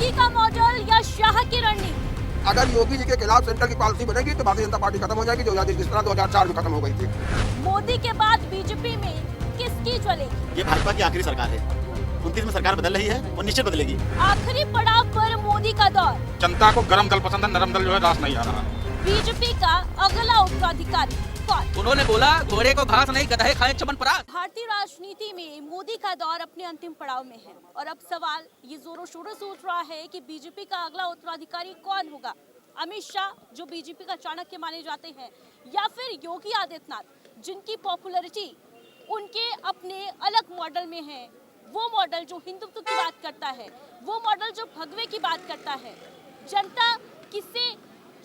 योगी का मॉडल या शाह की रणनीति? अगर योगी जी के खिलाफ सेंटर की पॉलिसी बनेगी तो भारतीय जनता पार्टी खत्म हो जाएगी, जो जिस तरह 2004 में खत्म हो गई थी। मोदी के बाद बीजेपी में किसकी चलेगी? ये भाजपा की आखिरी सरकार है। 29 में सरकार बदल रही है और निश्चित बदलेगी। आखिरी पड़ाव पर मोदी का दौर। जनता को गरम दल पसंद है, नरम दल जो है रास नहीं आ रहा। बीजेपी का अगला उत्तराधिकारी कौन? उन्होंने बोला घोड़े को घास नहीं गधे खाए चमनप्राश। भारतीय राजनीति में मोदी का दौर अपने अंतिम पड़ाव में है और अब सवाल ये जोरों शोरों से उठ रहा है कि बीजेपी का अगला उत्तराधिकारी कौन होगा? अमित शाह जो बीजेपी का चाणक्य माने जाते हैं, या फिर योगी आदित्यनाथ जिनकी पॉपुलैरिटी उनके अपने अलग मॉडल में है, वो मॉडल जो हिंदुत्व की बात करता है, वो मॉडल जो भगवे की बात करता है। जनता किसे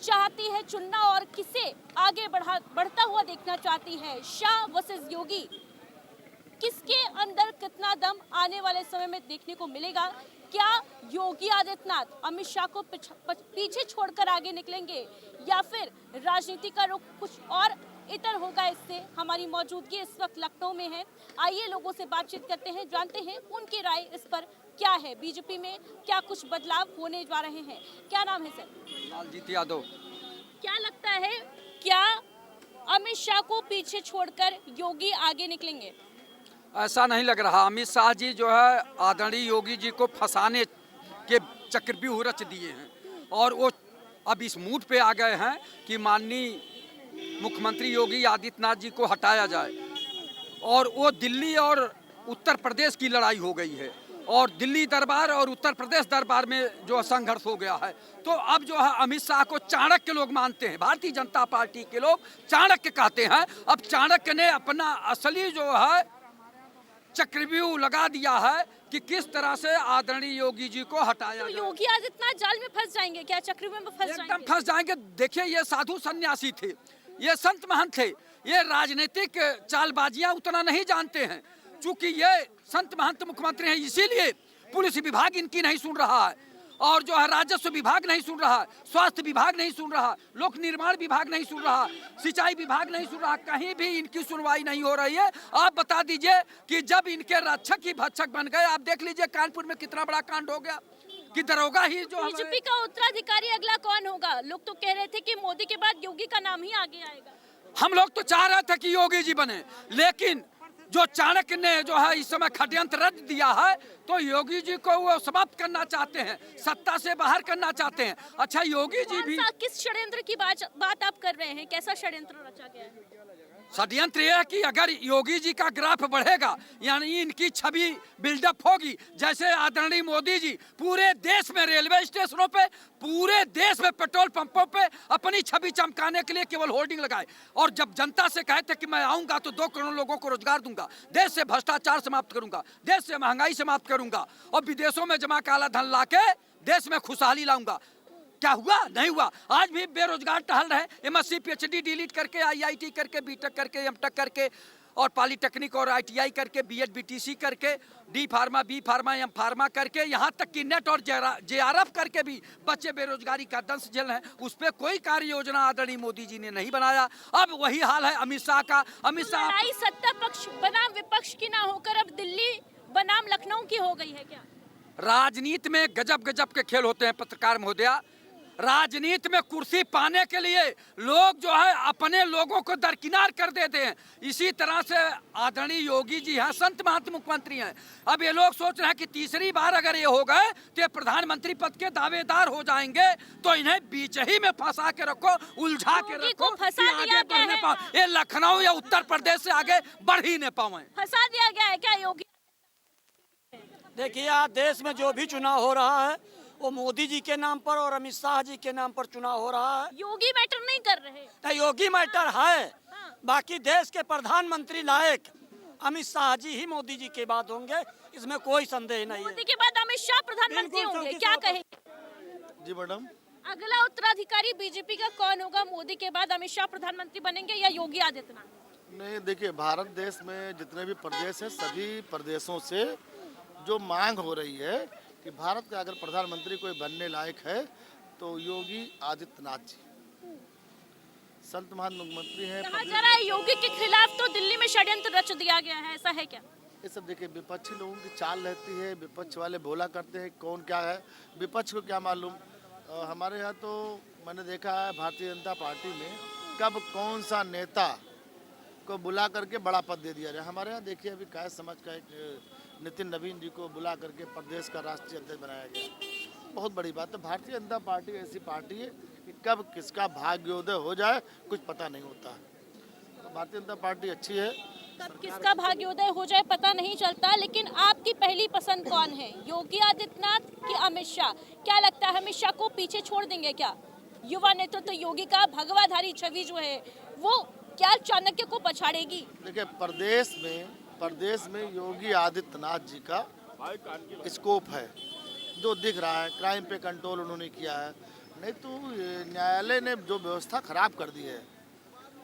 चाहती है चुनना और किसे आगे बढ़ता हुआ देखना चाहती है? शाह वर्सेस योगी, किसके अंदर कितना दम आने वाले समय में देखने को मिलेगा? क्या योगी आदित्यनाथ अमित शाह को पीछे छोड़कर आगे निकलेंगे या फिर राजनीति का रुख कुछ और इतर होगा? इससे हमारी मौजूदगी इस वक्त लखनऊ में है। आइए लोगों से बातचीत करते हैं, जानते हैं उनकी राय इस पर क्या है। बीजेपी में क्या कुछ बदलाव होने जा रहे हैं? क्या नाम है सर? लालजीत यादव। क्या लगता है, क्या अमित शाह को पीछे छोड़कर योगी आगे निकलेंगे? ऐसा नहीं लग रहा। अमित शाह जी जो है आदरणीय योगी जी को फंसाने के चक्रव्यूह रच दिए हैं और वो अब इस मूड पे आ गए हैं कि माननीय मुख्यमंत्री योगी आदित्यनाथ जी को हटाया जाए। और वो दिल्ली और उत्तर प्रदेश की लड़ाई हो गई है और दिल्ली दरबार और उत्तर प्रदेश दरबार में जो संघर्ष हो गया है। तो अब जो है अमित शाह को चाणक्य लोग मानते हैं, भारतीय जनता पार्टी के लोग चाणक्य कहते हैं। अब चाणक्य ने अपना असली जो है चक्रव्यूह लगा दिया है कि किस तरह से आदरणीय योगी जी को हटाया तो योगी आदित्यनाथ जाल में फंस जाएंगे क्या? चक्रव्यूह में फंस जाएंगे? एकदम फंस जाएंगे। देखिए, ये साधु सन्यासी थे, ये संत महंत थे, ये राजनीतिक चालबाजियां उतना नहीं जानते हैं। चूंकि ये संत महंत मुख्यमंत्री हैं, इसीलिए पुलिस विभाग इनकी नहीं सुन रहा है और जो है राजस्व विभाग नहीं सुन रहा, स्वास्थ्य विभाग नहीं सुन रहा, लोक निर्माण विभाग नहीं सुन रहा, सिंचाई विभाग नहीं सुन रहा, कहीं भी इनकी सुनवाई नहीं हो रही है। आप बता दीजिए कि जब इनके रक्षक ही भक्षक बन गए, आप देख लीजिए कानपुर में कितना बड़ा कांड हो गया कि दरोगा ही जो बीजेपी का उत्तराधिकारी अगला कौन होगा? लोग तो कह रहे थे कि मोदी के बाद योगी का नाम ही आगे आएगा। हम लोग तो चाह रहे थे कि योगी जी बने, लेकिन जो चाणक्य ने जो है इस समय षड्यंत्र रच दिया है, तो योगी जी को वो समाप्त करना चाहते हैं, सत्ता से बाहर करना चाहते हैं। अच्छा, योगी जी भी किस षड्यंत्र की बात आप कर रहे हैं? कैसा षड्यंत्र रचा गया है? षड्यंत्र यह है कि अगर योगी जी का ग्राफ बढ़ेगा, यानी इनकी छवि बिल्डअप होगी, जैसे आदरणीय मोदी जी पूरे देश में रेलवे स्टेशनों पे, पूरे देश में पेट्रोल पंपों पे अपनी छवि चमकाने के लिए केवल होर्डिंग लगाए और जब जनता से कहे थे कि मैं आऊंगा तो 2 करोड़ लोगों को रोजगार दूंगा, देश से भ्रष्टाचार समाप्त करूंगा, देश से महंगाई समाप्त करूंगा और विदेशों में जमा काला धन लाके देश में खुशहाली लाऊंगा। क्या हुआ? नहीं हुआ। आज भी बेरोजगार टहल रहे, एमएससी पीएचडी डिलीट करके, आईआईटी करके, बीटेक करके, एमटेक करके और पॉलिटेक्निक और आईटीआई करके, बीएड बीटीसी करके, D pharma, B pharma, M pharma करके, यहाँ तक कि नेट और जेआरएफ करके भी बच्चे बेरोजगारी का दंश झेल रहे हैं। उस पर कोई कार्य योजना आदरणीय मोदी जी ने नहीं बनाया। अब वही हाल है अमित शाह का। अमित शाह लड़ाई सत्ता पक्ष बनाम विपक्ष की ना होकर अब दिल्ली बनाम लखनऊ की हो गई है क्या? राजनीति में गजब गजब के खेल होते हैं पत्रकार महोदया। राजनीति में कुर्सी पाने के लिए लोग जो है अपने लोगों को दरकिनार कर देते हैं। इसी तरह से आदरणीय योगी जी हैं, संत महंत मुख्यमंत्री हैं। अब ये लोग सोच रहे हैं कि तीसरी बार अगर ये हो गए तो ये प्रधानमंत्री पद के दावेदार हो जाएंगे, तो इन्हें बीच ही में फंसा के रखो, उलझा के रखो कि आगे बढ़ने पाओ। ये लखनऊ या उत्तर प्रदेश से आगे बढ़ ही नहीं पाए। फंसा दिया गया है क्या योगी? देखिए, आज देश में जो भी चुनाव हो रहा है वो मोदी जी के नाम पर और अमित शाह जी के नाम पर चुनाव हो रहा है। योगी मैटर नहीं कर रहे। तो योगी मैटर है, बाकी देश के प्रधानमंत्री लायक अमित शाह जी ही मोदी जी के बाद होंगे, इसमें कोई संदेह नहीं है। मोदी के बाद अमित शाह प्रधानमंत्री होंगे, क्या कहेंगे? जी मैडम, अगला उत्तराधिकारी बीजेपी का कौन होगा? मोदी के बाद अमित शाह प्रधानमंत्री बनेंगे या योगी आदित्यनाथ? नहीं, देखिए, भारत देश में जितने भी प्रदेश हैं, सभी प्रदेशों से जो मांग हो रही है कि भारत का अगर प्रधानमंत्री कोई बनने लायक है तो योगी आदित्यनाथ जी संत महान मुख्यमंत्री हैं। कहा जा रहा है योगी के खिलाफ तो दिल्ली में षड्यंत्र रच दिया गया है, ऐसा है क्या? ये सब देखिए विपक्षी लोगों की चाल रहती है, विपक्ष वाले बोला करते हैं कौन क्या है, विपक्ष को क्या मालूम। हमारे यहाँ तो मैंने देखा है भारतीय जनता पार्टी में कब कौन सा नेता को बुला करके बड़ा पद दे दिया जाए। हमारे यहाँ देखिए अभी काय समझ का एक नितिन नवीन जी को बुला करके प्रदेश का राष्ट्रीय अध्यक्ष बनाया गया, बहुत बड़ी बात है। भारतीय जनता पार्टी ऐसी पार्टी है कि कब किसका भाग्योदय हो जाए कुछ पता नहीं होता है। तो भारतीय जनता पार्टी अच्छी है। कब किसका भाग्योदय हो जाए पता नहीं चलता, लेकिन आपकी पहली पसंद कौन है, योगी आदित्यनाथ कि अमित शाह? क्या लगता है अमित शाह को पीछे छोड़ देंगे क्या? युवा नेतृत्व तो योगी का भगवाधारी छवि जो है वो क्या चाणक्य को पछाड़ेगी? देखिए प्रदेश में योगी आदित्यनाथ जी का स्कोप है जो दिख रहा है। क्राइम पे कंट्रोल उन्होंने किया है, नहीं तो न्यायालय ने जो व्यवस्था खराब कर दी है,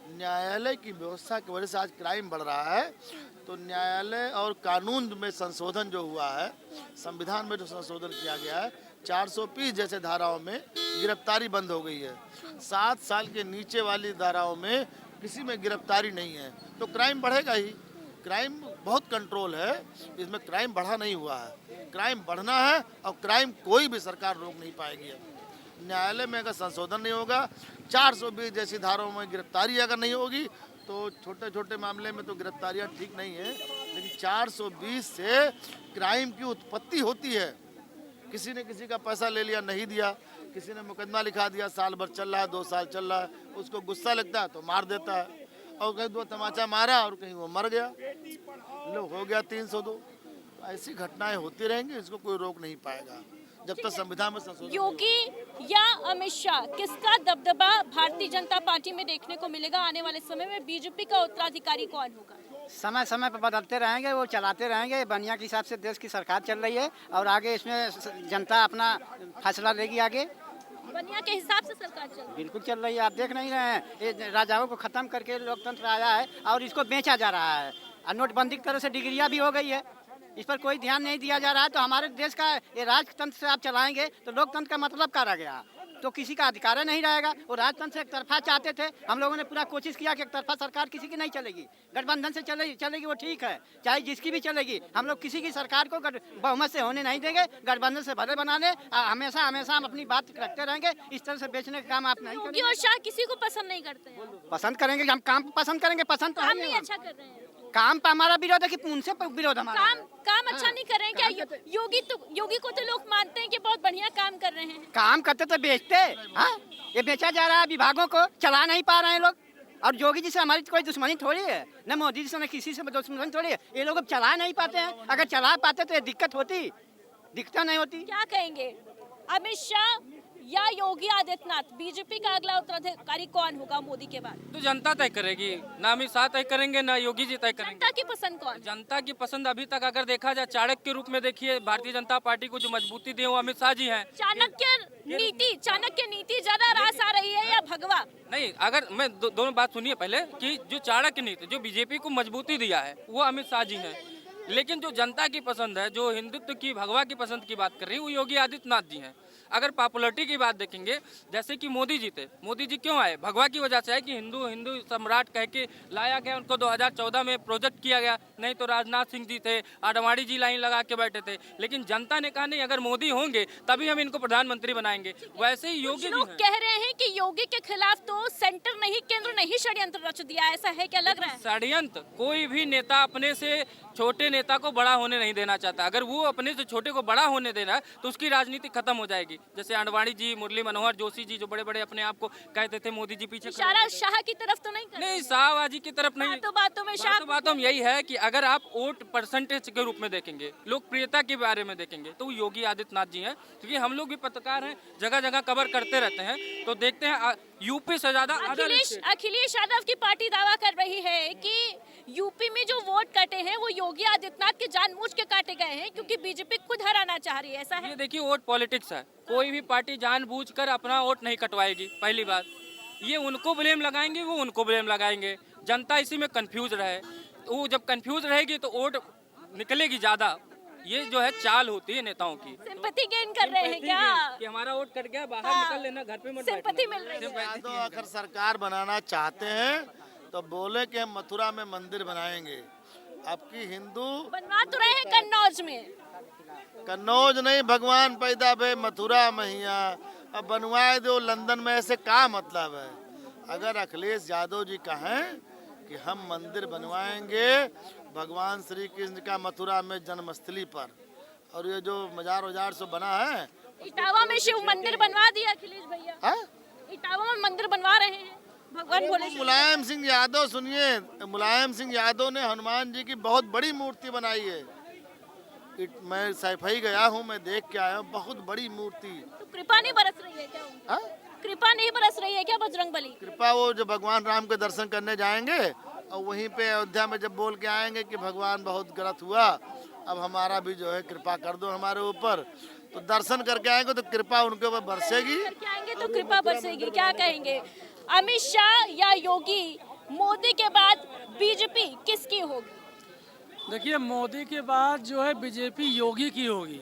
न्यायालय की व्यवस्था की वजह से आज क्राइम बढ़ रहा है। तो न्यायालय और कानून में संशोधन जो हुआ है, संविधान में जो संशोधन किया गया है, 420 जैसे धाराओं में गिरफ्तारी बंद हो गई है। 7 साल के नीचे वाली धाराओं में किसी में गिरफ्तारी नहीं है, तो क्राइम बढ़ेगा ही। क्राइम बहुत कंट्रोल है, इसमें क्राइम बढ़ा नहीं हुआ है। क्राइम बढ़ना है और क्राइम कोई भी सरकार रोक नहीं पाएगी। न्यायालय में अगर संशोधन नहीं होगा, 420 जैसी धाराओं में गिरफ्तारी अगर नहीं होगी, तो छोटे छोटे मामले में तो गिरफ्तारियां ठीक नहीं है, लेकिन 420 से क्राइम की उत्पत्ति होती है। किसी ने किसी का पैसा ले लिया, नहीं दिया, किसी ने मुकदमा लिखा दिया, साल भर चल रहा है, 2 साल चल रहा है, उसको गुस्सा लगता है तो मार देता है, और कहीं 2 तमाचा मारा और कहीं वो मर गया, लो हो गया 302। ऐसी घटनाएं होती रहेंगी, इसको कोई रोक नहीं पाएगा जब तक संविधान में संशोधन। योगी या अमित शाह, किसका दबदबा भारतीय जनता पार्टी में देखने को मिलेगा आने वाले समय में? बीजेपी का उत्तराधिकारी कौन होगा? समय समय पर बदलते रहेंगे, वो चलाते रहेंगे। बनिया के हिसाब से देश की सरकार चल रही है और आगे इसमें जनता अपना फैसला लेगी। आगे बनिया के हिसाब से सरकार चल रही है। बिल्कुल चल रही है। आप देख नहीं रहे हैं, ये राजाओं को खत्म करके लोकतंत्र आया है और इसको बेचा जा रहा है। और नोटबंदी की तरह से डिग्रियां भी हो गई है, इस पर कोई ध्यान नहीं दिया जा रहा है। तो हमारे देश का ये राजतंत्र से आप चलाएंगे तो लोकतंत्र का मतलब क्या रह गया? तो किसी का अधिकार नहीं रहेगा। वो राजतंत्र से एक तरफा चाहते थे, हम लोगों ने पूरा कोशिश किया कि एक तरफा सरकार किसी की नहीं चलेगी, गठबंधन से चलेगी वो ठीक है, चाहे जिसकी भी चलेगी। हम लोग किसी की सरकार को बहुमत से होने नहीं देंगे, गठबंधन से भले बनाने हमेशा हम अपनी बात रखते रहेंगे। इस तरह से बेचने का काम आप नहीं योगी और शाह किसी को पसंद नहीं करते हैं। पसंद करेंगे, हम काम पसंद करेंगे, पसंद तो काम नहीं अच्छा कर रहे हैं। काम पर हमारा विरोध है कि उनसे विरोध हमारा काम अच्छा नहीं कर रहे हैं क्या? योगी को तो लोग मानते हैं कि बहुत बढ़िया काम कर रहे हैं। काम करते तो बेचते। हाँ, ये बेचा जा रहा है, विभागों को चला नहीं पा रहे हैं लोग। और योगी जी से हमारी कोई दुश्मनी थोड़ी है, न मोदी जी से न किसी से दुश्मनी थोड़ी है। ये लोग अब चला नहीं पाते हैं, अगर चला पाते तो ये दिक्कत नहीं होती। क्या कहेंगे, अमित शाह या योगी आदित्यनाथ, बीजेपी का अगला उत्तराधिकारी कौन होगा मोदी के बाद? तो जनता तय करेगी, ना अमित शाह तय करेंगे ना योगी जी तय करेंगे। जनता की पसंद कौन? जनता की पसंद अभी तक अगर देखा जाए चाणक्य के रूप में देखिए, भारतीय जनता पार्टी को जो मजबूती दी वो अमित शाह जी हैं। चाणक्य नीति ज्यादा रास आ रही है या भगवा? नहीं, अगर मैं दोनों बात सुनिए पहले कि जो चाणक्य नीति जो बीजेपी को मजबूती दिया है वो अमित शाह जी हैं, लेकिन जो जनता की पसंद है, जो हिंदुत्व की भगवा की पसंद की बात कर रही है वो योगी आदित्यनाथ जी हैं। अगर पॉपुलरिटी की बात देखेंगे, जैसे कि मोदी जी थे, मोदी जी क्यों आए? भगवा की वजह से आए कि हिंदू सम्राट कह के लाया गया, उनको 2014 में प्रोजेक्ट किया गया। नहीं तो राजनाथ सिंह जी थे, आडवाणी जी लाइन लगा के बैठे थे, लेकिन जनता ने कहा नहीं, अगर मोदी होंगे तभी हम इनको प्रधानमंत्री बनाएंगे। वैसे ही योगी लोग कह रहे हैं कि योगी के खिलाफ तो सेंटर नहीं, केंद्र नहीं षड्यंत्र रच दिया, ऐसा है क्या लग रहा है? षड्यंत्र, कोई भी नेता अपने से छोटे नेता को बड़ा होने नहीं देना चाहता। अगर वो अपने से छोटे को बड़ा होने देना तो उसकी राजनीति खत्म हो जाएगी। जैसे आडवाणी जी, मुरली मनोहर जोशी जी, जो बड़े बड़े अपने आप को कहते थे मोदी जी पीछे, इशारा शाह की तरफ तो नहीं कर? नहीं, शाहबाजी की तरफ नहीं। बातों में यही है कि अगर आप वोट परसेंटेज के रूप में देखेंगे, लोकप्रियता के बारे में देखेंगे तो योगी आदित्यनाथ जी हैं। क्योंकि हम लोग भी पत्रकार हैं, जगह जगह कवर करते रहते हैं, तो देखते हैं यूपी से ज्यादा अखिलेश यादव की पार्टी दावा कर रही है कि यूपी में जो वोट कटे हैं वो योगी आदित्यनाथ के जानबूझ के काटे गए हैं क्योंकि बीजेपी खुद हराना चाह रही है, ऐसा है? ये देखिए, वोट पॉलिटिक्स है, कोई भी पार्टी जानबूझकर अपना वोट नहीं कटवाएगी। पहली बात, ये उनको ब्लेम लगाएंगे, वो उनको ब्लेम लगाएंगे। जनता इसी में कंफ्यूज रहे, वो जब कंफ्यूज रहेगी तो वोट निकलेगी ज्यादा। ये जो है चाल होती है नेताओं की। सिंपैथी गेन कर रहे हैं क्या कि हमारा वोट कट गया, बाहर निकल लेना, घर पे मत बैठना। सिंपैथी मिल रही है। तो अगर सरकार बनाना चाहते हैं तो बोले कि हम मथुरा में मंदिर बनाएंगे, आपकी हिंदू बनवा तो रहे हैं कन्नौज में। कन्नौज नहीं, भगवान पैदा भे मथुरा मैया, अब बनवाए दो लंदन में, ऐसे क्या मतलब है? अगर अखिलेश यादव जी कहें कि हम मंदिर बनवाएंगे भगवान श्री कृष्ण का मथुरा में जन्मस्थली पर, और ये जो मजार वजार सब बना है, इटावा में शिव मंदिर बनवा दिया अखिलेश भैया। है? इटावा में मंदिर बनवा रहे हैं भगवान भोले। मुलायम सिंह यादव, सुनिए, मुलायम सिंह यादव ने हनुमान जी की बहुत बड़ी मूर्ति बनाई है। मैं सैफई गया हूँ, मैं देख के आया हूँ, बहुत बड़ी मूर्ति। तो कृपा नहीं बरस रही है क्या उनकी? हाँ? कृपा नहीं बरस रही है क्या बजरंगबली? कृपा वो जो भगवान राम के दर्शन करने जाएंगे और वहीं पे अयोध्या में जब बोल के आएंगे कि भगवान बहुत गलत हुआ, अब हमारा भी जो है कृपा कर दो हमारे ऊपर, तो दर्शन करके आएंगे तो कृपा उनके ऊपर बरसेगी। करके आएंगे तो कृपा बरसेगी। क्या कहेंगे, अमित शाह या योगी, मोदी के बाद बीजेपी किसकी होगी? देखिए, मोदी के बाद जो है बीजेपी योगी की होगी।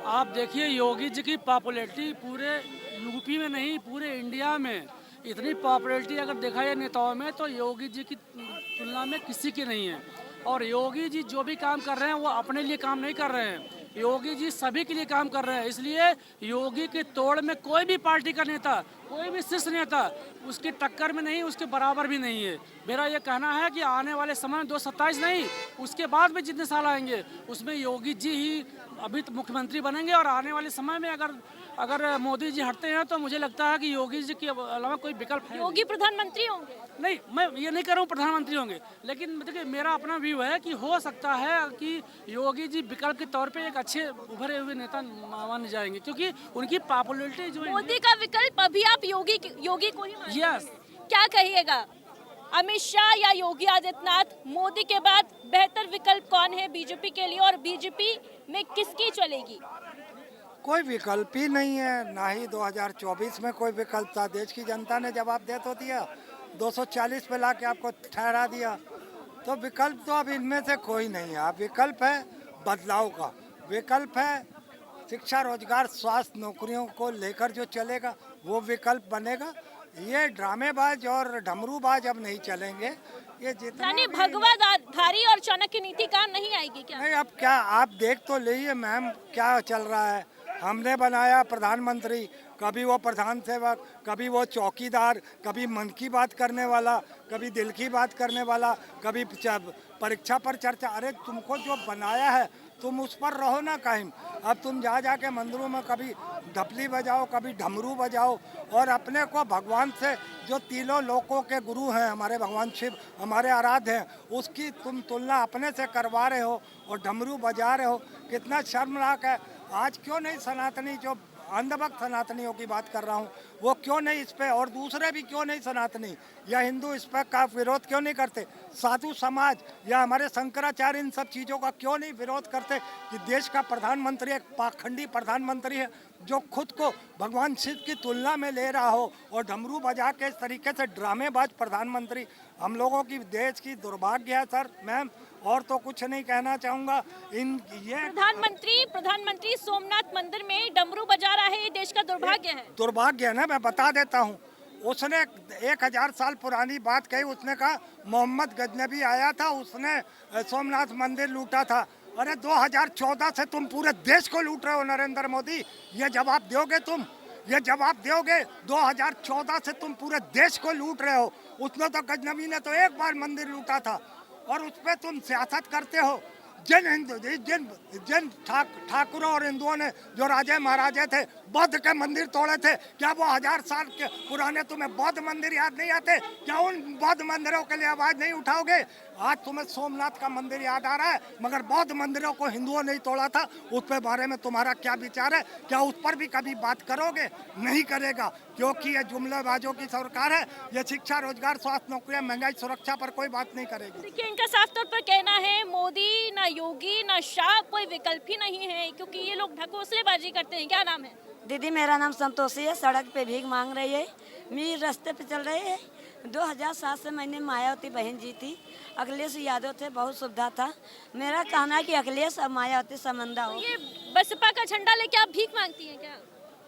आप देखिए, योगी जी की पॉपुलैरिटी पूरे यूपी में नहीं पूरे इंडिया में इतनी पॉपुलैरिटी अगर देखा जाए नेताओं में, तो योगी जी की तुलना में किसी की नहीं है। और योगी जी जो भी काम कर रहे हैं वो अपने लिए काम नहीं कर रहे हैं, योगी जी सभी के लिए काम कर रहे हैं। इसलिए योगी के तोड़ में कोई भी पार्टी का नेता, कोई भी शीर्ष नेता उसकी टक्कर में नहीं, उसके बराबर भी नहीं है। मेरा ये कहना है कि आने वाले समय में 2027 नहीं, उसके बाद भी जितने साल आएंगे उसमें योगी जी ही अभी तो मुख्यमंत्री बनेंगे। और आने वाले समय में अगर मोदी जी हटते हैं तो मुझे लगता है कि योगी जी के अलावा कोई विकल्प है। योगी प्रधानमंत्री होंगे? नहीं, मैं ये नहीं कह रहा हूँ प्रधानमंत्री होंगे, लेकिन देखिए मेरा अपना व्यू है कि हो सकता है कि योगी जी विकल्प के तौर पे एक अच्छे उभरे हुए नेता माने जाएंगे, क्योंकि उनकी पॉपुलैरिटी जो है। मोदी का विकल्प अभी आप योगी को ही मानते हैं? यस। क्या कहिएगा, अमित शाह या योगी आदित्यनाथ, मोदी के बाद बेहतर विकल्प कौन है बीजेपी के लिए, और बीजेपी में किसकी चलेगी? कोई विकल्प ही नहीं है, ना ही 2024 में कोई विकल्प था। देश की जनता ने जवाब दे तो दिया, 240 पे ला के आपको ठहरा दिया, तो विकल्प तो अब इनमें से कोई नहीं है। अब विकल्प है बदलाव का, विकल्प है शिक्षा, रोजगार, स्वास्थ्य, नौकरियों को लेकर जो चलेगा वो विकल्प बनेगा। ये ड्रामेबाज और डमरूबाज अब नहीं चलेंगे। ये जितना यानी भगवाधारी और चाणक्य नीति काम नहीं आएगी क्या? नहीं, अब क्या आप देख तो लीजिए मैम क्या चल रहा है। हमने बनाया प्रधानमंत्री, कभी वो प्रधान सेवक, कभी वो चौकीदार, कभी मन की बात करने वाला, कभी दिल की बात करने वाला, कभी परीक्षा पर चर्चा। अरे तुमको जो बनाया है तुम उस पर रहो ना कायम। अब तुम जा के मंदिरों में कभी ढपली बजाओ, कभी डमरू बजाओ, और अपने को भगवान से, जो तीनों लोकों के गुरु हैं हमारे भगवान शिव, हमारे आराध्य हैं, उसकी तुम तुलना अपने से करवा रहे हो और डमरू बजा रहे हो। कितना शर्मनाक है। आज क्यों नहीं सनातनी, जो अंधभक्त सनातनियों की बात कर रहा हूँ, वो क्यों नहीं इस पे, और दूसरे भी क्यों नहीं सनातनी या हिंदू इस पर का विरोध क्यों नहीं करते? साधु समाज या हमारे शंकराचार्य इन सब चीज़ों का क्यों नहीं विरोध करते कि देश का प्रधानमंत्री एक पाखंडी प्रधानमंत्री है जो खुद को भगवान शिव की तुलना में ले रहा हो और डमरू बजा के इस तरीके से ड्रामेबाज प्रधानमंत्री। हम लोगों की देश की दुर्भाग्य है सर, मैम, और तो कुछ नहीं कहना चाहूँगा। ये प्रधानमंत्री सोमनाथ मंदिर में डमरू बजा रहा है, ये देश का दुर्भाग्य है। दुर्भाग्य है ना, मैं बता देता हूँ। उसने 1000 साल पुरानी बात कही। उसने कहा मोहम्मद गजनबी आया था, उसने सोमनाथ मंदिर लूटा था। अरे 2014 से तुम पूरे देश को लूट रहे हो नरेंद्र मोदी, ये जवाब दोगे तुम? ये जवाब दोगे? 2014 से तुम पूरे देश को लूट रहे हो। उसने तो गजनबी ने तो एक बार मंदिर लूटा था, और उस पर तुम सियासत करते हो। जिन ठाकुरों और हिंदुओं ने, जो राजे महाराजे थे, बौद्ध के मंदिर तोड़े थे, क्या वो 1000 साल के पुराने तुम्हें बौद्ध मंदिर याद नहीं आते? क्या उन बौद्ध मंदिरों के लिए आवाज नहीं उठाओगे? आज तुम्हें सोमनाथ का मंदिर याद आ रहा है, मगर बौद्ध मंदिरों को हिंदुओं ने तोड़ा था। उस पे बारे में तुम्हारा क्या विचार है? क्या उस पर भी कभी बात करोगे? नहीं करेगा, क्योंकि ये जुमलेबाजों की सरकार है। ये शिक्षा, रोजगार, स्वास्थ्य, नौकरियां, महंगाई, सुरक्षा पर कोई बात नहीं करेगी। देखिए, इनका साफ तौर पर कहना है मोदी ना योगी ना शाह कोई विकल्प ही नहीं है, क्योंकि ये लोग ढकोसलेबाजी करते हैं। क्या नाम है? दीदी, मेरा नाम संतोषी है। सड़क पे भीख मांग रही है, मेरे रास्ते पे चल रही है। 2007 से मैंने मायावती बहन जी थी, अखिलेश यादव थे, बहुत सुविधा था। मेरा कहना है कि अखिलेश और मायावती संबंधा हो। ये बसपा का झंडा लेके आप भीख मांगती हैं क्या?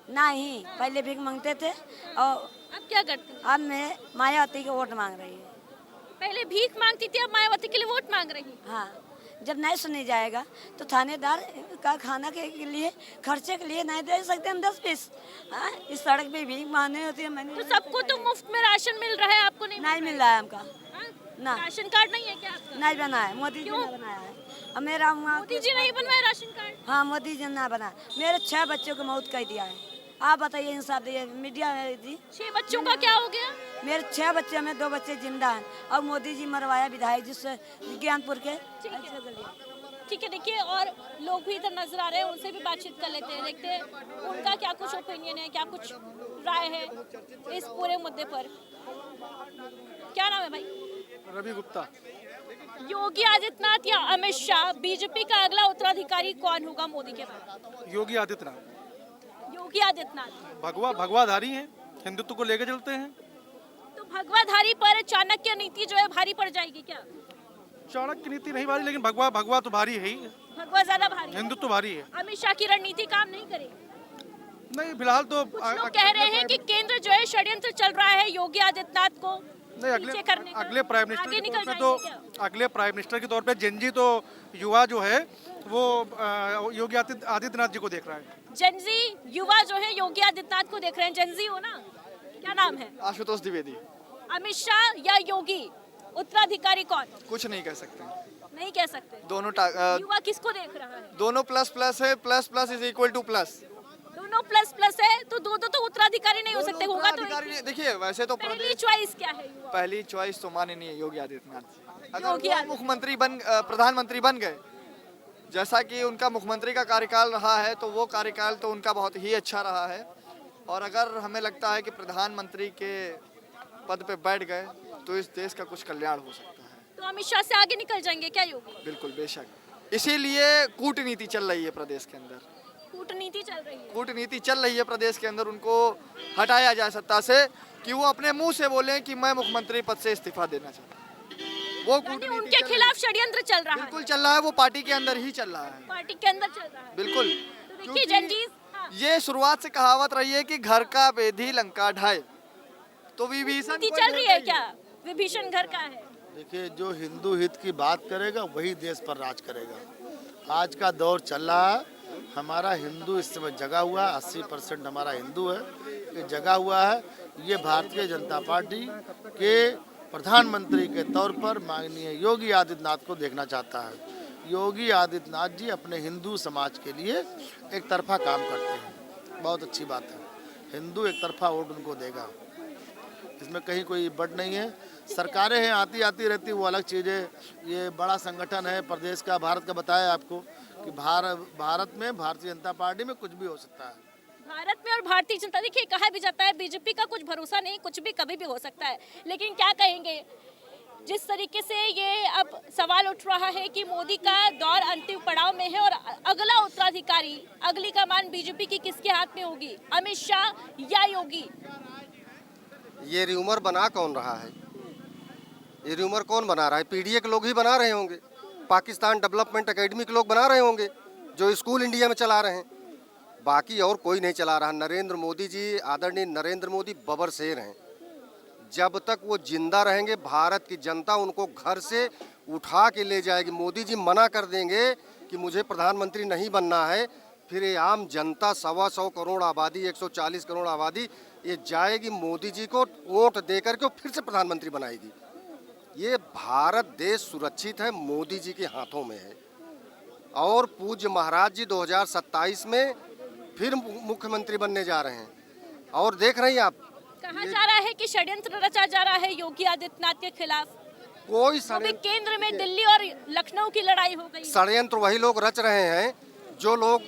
नहीं, पहले भीख मांगते थे, और अब क्या करते हैं? अब मैं मायावती के वोट मांग रही है। पहले भीख मांगती थी, अब मायावती के लिए वोट मांग रही। हाँ, जब नहीं सुनी जाएगा तो थानेदार का खाना के लिए खर्चे के लिए नहीं दे सकते हम 10-20। इस सड़क पे भी माने होती है। मैंने तो सबको तो मुफ्त में राशन मिल रहा है, आपको नहीं मिल रहा है हमका। ना राशन कार्ड नहीं है क्या आपका? नहीं बना है, मोदी जी ने बनाया है। अब मेरा मोदी जी नहीं बनवाए राशन कार्ड? हाँ, मोदी जी ने बनाया। मेरे 6 बच्चों को मौत कर दिया है। आप बताइए, इंसाफ दिए मीडिया में जी। 6 बच्चों का क्या हो गया? मेरे 6 बच्चे में 2 बच्चे जिंदा हैं और मोदी जी मरवाया विधायक जिससे ज्ञानपुर के। ठीक है, देखिए और लोग भी इधर नजर आ रहे हैं, उनसे भी बातचीत कर लेते हैं, देखते हैं उनका क्या कुछ ओपिनियन है, क्या कुछ राय है इस पूरे मुद्दे पर। क्या नाम है भाई? रवि गुप्ता। योगी आदित्यनाथ या अमित शाह, बीजेपी का अगला उत्तराधिकारी कौन होगा मोदी के बाद? योगी आदित्यनाथ। योगी आदित्यनाथ भगवाधारी हैं, हिंदुत्व को लेकर चलते हैं। तो भगवाधारी पर चाणक्य नीति जो है भारी पड़ जाएगी क्या? चाणक्य नीति नहीं भारी, लेकिन भगवा तो भारी है ही। भगवा ज्यादा भारी है, हिंदुत्व भारी है। अमित शाह की रणनीति काम नहीं करेगी? नहीं, फिलहाल तो कुछ लोग कह रहे हैं कि केंद्र जो है षड्यंत्र चल रहा है योगी आदित्यनाथ को नहीं, करने का। अगले प्राइम मिनिस्टर आगे के निकल तौर पे जाएंगे तो अगले प्राइम मिनिस्टर के तौर पे जेनजी तो युवा जो है वो योगी आदित्यनाथ जी को देख रहा है। जनजी युवा जो है योगी आदित्यनाथ को देख रहे हैं। जनजी हो ना? क्या नाम है? आशुतोष द्विवेदी। अमित शाह या योगी उत्तराधिकारी कौन? कुछ नहीं कह सकते, नहीं कह सकते। दोनों युवा किसको देख रहा है? दोनों प्लस है, plus is equal two plus. दोनों प्लस है तो दो तो उत्तराधिकारी नहीं हो सकते, होगा तो देखिए वैसे तो पहली चॉइस क्या है? पहली चॉइस तो माननीय योगी आदित्यनाथ। योगी अगर वो प्रधानमंत्री बन गए, जैसा कि उनका मुख्यमंत्री का कार्यकाल रहा है, तो वो कार्यकाल तो उनका बहुत ही अच्छा रहा है। और अगर हमें लगता है कि प्रधानमंत्री के पद पे बैठ गए तो इस देश का कुछ कल्याण हो सकता है। तो अमित शाह से आगे निकल जाएंगे क्या योगी? बिल्कुल, बेशक। इसीलिए कूटनीति चल रही है प्रदेश के अंदर। कूटनीति चल रही है? कूटनीति चल रही है प्रदेश के अंदर, उनको हटाया जाए सत्ता से, कि वो अपने मुंह से बोलें कि मैं मुख्यमंत्री पद से इस्तीफा देना चाहता हूँ। वो कूटनीति उनके खिलाफ षड्यंत्र चल रहा है? बिल्कुल चल रहा है, वो पार्टी के अंदर ही चल रहा है। पार्टी के अंदर चल रहा है, बिल्कुल। तो देखिए जनजीत, ये शुरुआत से कहावत रही है कि घर का बेधी लंका ढाए, तो विभीषण चल रही है क्या? विभीषण घर का है। देखिए, जो हिंदू हित की बात करेगा वही देश पर राज करेगा। आज का दौर चल रहा है, हमारा हिंदू इस समय जगा हुआ है, 80% हमारा हिंदू है, ये जगा हुआ है। ये भारतीय जनता पार्टी के प्रधानमंत्री के तौर पर माननीय योगी आदित्यनाथ को देखना चाहता है। योगी आदित्यनाथ जी अपने हिंदू समाज के लिए एक तरफा काम करते हैं, बहुत अच्छी बात है। हिंदू एक तरफा वोट उनको देगा, इसमें कहीं कोई बट नहीं है। सरकारें हैं, आती रहती, वो अलग चीज़ है। ये बड़ा संगठन है प्रदेश का, भारत का। बताया आपको कि भारत में भारतीय जनता पार्टी में कुछ भी हो सकता है। भारत में और भारतीय जनता, देखिए कहा भी जाता है बीजेपी का कुछ भरोसा नहीं, कुछ भी कभी भी हो सकता है। लेकिन क्या कहेंगे, जिस तरीके से ये अब सवाल उठ रहा है कि मोदी का दौर अंतिम पड़ाव में है और अगला उत्तराधिकारी, अगली कमान बीजेपी की किसके हाथ में होगी, अमित शाह या योगी? ये रूमर बना कौन रहा है? ये रूमर कौन बना रहा है? पीडीए के लोग ही बना रहे होंगे, पाकिस्तान डेवलपमेंट एकेडमी के लोग बना रहे होंगे, जो स्कूल इंडिया में चला रहे हैं। बाकी और कोई नहीं चला रहा। नरेंद्र मोदी जी, आदरणीय नरेंद्र मोदी बबर शेर हैं। जब तक वो जिंदा रहेंगे, भारत की जनता उनको घर से उठा के ले जाएगी। मोदी जी मना कर देंगे कि मुझे प्रधानमंत्री नहीं बनना है, फिर ये आम जनता 125 करोड़ आबादी, 140 करोड़ आबादी, ये जाएगी मोदी जी को वोट दे करके फिर से प्रधानमंत्री बनाएगी। ये भारत देश सुरक्षित है, मोदी जी के हाथों में है। और पूज्य महाराज जी 2027 में फिर मुख्यमंत्री बनने जा रहे हैं। और देख रही हैं आप, कहा जा रहा है कि षड्यंत्र रचा जा रहा है योगी आदित्यनाथ के खिलाफ। कोई केंद्र में दिल्ली और लखनऊ की लड़ाई हो गई। षड्यंत्र वही लोग रच रहे हैं जो लोग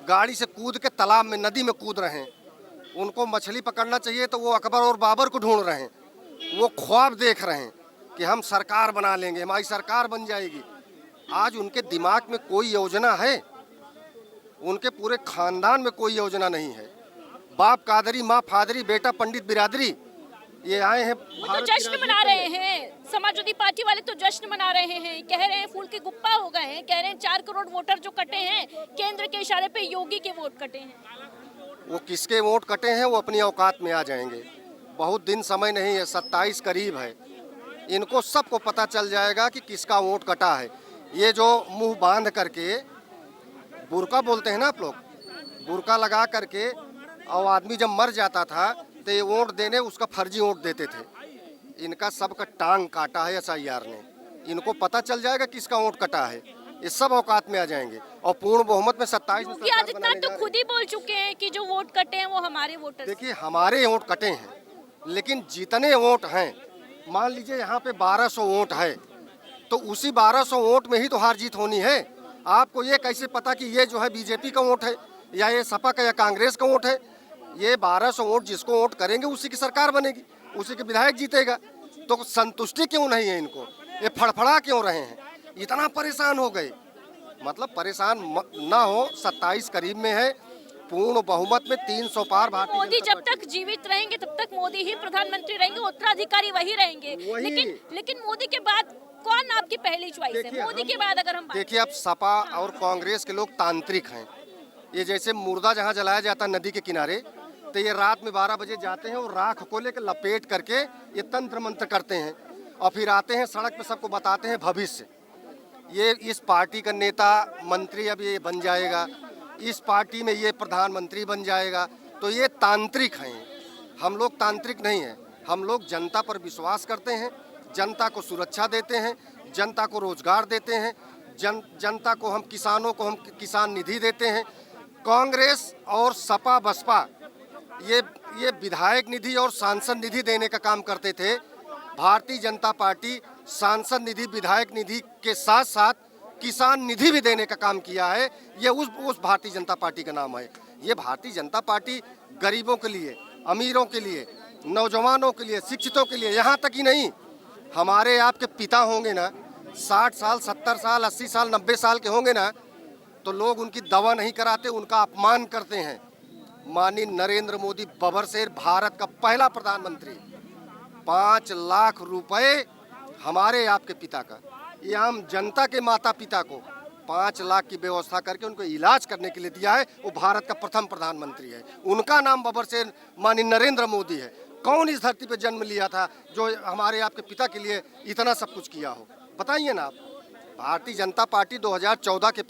गाड़ी से कूद के तालाब में, नदी में कूद रहे हैं। उनको मछली पकड़ना चाहिए तो वो अकबर और बाबर को ढूंढ रहे हैं। वो ख्वाब देख रहे हैं कि हम सरकार बना लेंगे, हमारी सरकार बन जाएगी। आज उनके दिमाग में कोई योजना है? उनके पूरे खानदान में कोई योजना नहीं है। बाप कादरी, माँ फादरी, बेटा पंडित बिरादरी, ये आए हैं। वो तो जश्न मना रहे हैं, समाजवादी पार्टी वाले तो जश्न मना रहे हैं, कह रहे हैं फूल के गुप्पा हो गए हैं, कह रहे हैं 4 करोड़ वोटर जो कटे हैं केंद्र के इशारे पे योगी के वोट कटे हैं। वो किसके वोट कटे हैं वो अपनी औकात में आ जाएंगे। बहुत दिन समय नहीं है, 27 करीब है। इनको सबको पता चल जाएगा कि किसका वोट कटा है। ये जो मुंह बांध करके बुर्का बोलते हैं ना आप लोग, बुर्का लगा करके और आदमी जब मर जाता था तो ये वोट देने उसका फर्जी वोट देते थे। इनका सबका टांग काटा है SIR ने। इनको पता चल जाएगा किसका वोट कटा है, ये सब औकात में आ जाएंगे और पूर्ण बहुमत में 27 योगी आदित्यनाथ तो खुद ही बोल चुके हैं कि जो वोट कटे हैं वो हमारे वोटर्स। देखिए हमारे वोट कटे हैं, लेकिन जितने वोट हैं, मान लीजिए यहाँ पे 1200 वोट है, तो उसी 1200 वोट में ही तो हार जीत होनी है। आपको ये कैसे पता कि ये जो है बीजेपी का वोट है या ये सपा का या कांग्रेस का वोट है? ये 1200 वोट जिसको वोट करेंगे उसी की सरकार बनेगी, उसी के विधायक जीतेगा। तो संतुष्टि क्यों नहीं है इनको? ये फड़फड़ा क्यों रहे हैं? इतना परेशान हो गए, मतलब परेशान ना हो। 27 करीब में है, पूर्ण बहुमत में 300 पार। भारतीय मोदी जब तक जीवित रहेंगे तब तक मोदी ही प्रधानमंत्री रहेंगे, उत्तराधिकारी वही रहेंगे। लेकिन मोदी के बाद कौन आपकी पहली चॉइस है? मोदी के बाद अगर हम देखिए, अब सपा और कांग्रेस के लोग तांत्रिक हैं। ये जैसे मुर्दा जहाँ जलाया जाता है नदी के किनारे, तो ये रात में 12 बजे जाते हैं और राख को लेकर लपेट करके ये तंत्र मंत्र करते हैं और फिर आते हैं सड़क पे, सबको बताते हैं भविष्य। ये इस पार्टी का नेता मंत्री अब ये बन जाएगा, इस पार्टी में ये प्रधानमंत्री बन जाएगा। तो ये तांत्रिक हैं। हम लोग तांत्रिक नहीं हैं, हम लोग जनता पर विश्वास करते हैं, जनता को सुरक्षा देते हैं, जनता को रोजगार देते हैं, जनता को हम किसानों को हम किसान निधि देते हैं। कांग्रेस और सपा बसपा ये विधायक निधि और सांसद निधि देने का काम करते थे। भारतीय जनता पार्टी सांसद निधि, विधायक निधि के साथ साथ किसान निधि भी देने का काम किया है। ये उस भारतीय जनता पार्टी का नाम है। ये भारतीय जनता पार्टी गरीबों के लिए, अमीरों के लिए, नौजवानों के लिए, शिक्षितों के लिए, यहाँ तक ही नहीं, हमारे आपके पिता होंगे ना, 60 साल, 70 साल, 80 साल, 90 साल के होंगे ना, तो लोग उनकी दवा नहीं कराते, उनका अपमान करते हैं। माननीय नरेंद्र मोदी बबरशेर, भारत का पहला प्रधानमंत्री, 5 लाख रुपए हमारे आपके पिता का, ये आम जनता के माता पिता को 5 लाख की व्यवस्था करके उनको इलाज करने के लिए दिया है। वो भारत का प्रथम प्रधानमंत्री है, उनका नाम बबरशेर माननीय नरेंद्र मोदी है। कौन इस धरती पे जन्म लिया था जो हमारे आपके पिता के लिए इतना सब कुछ किया हो? बताइए ना आप। भारतीय जनता पार्टी 2014 के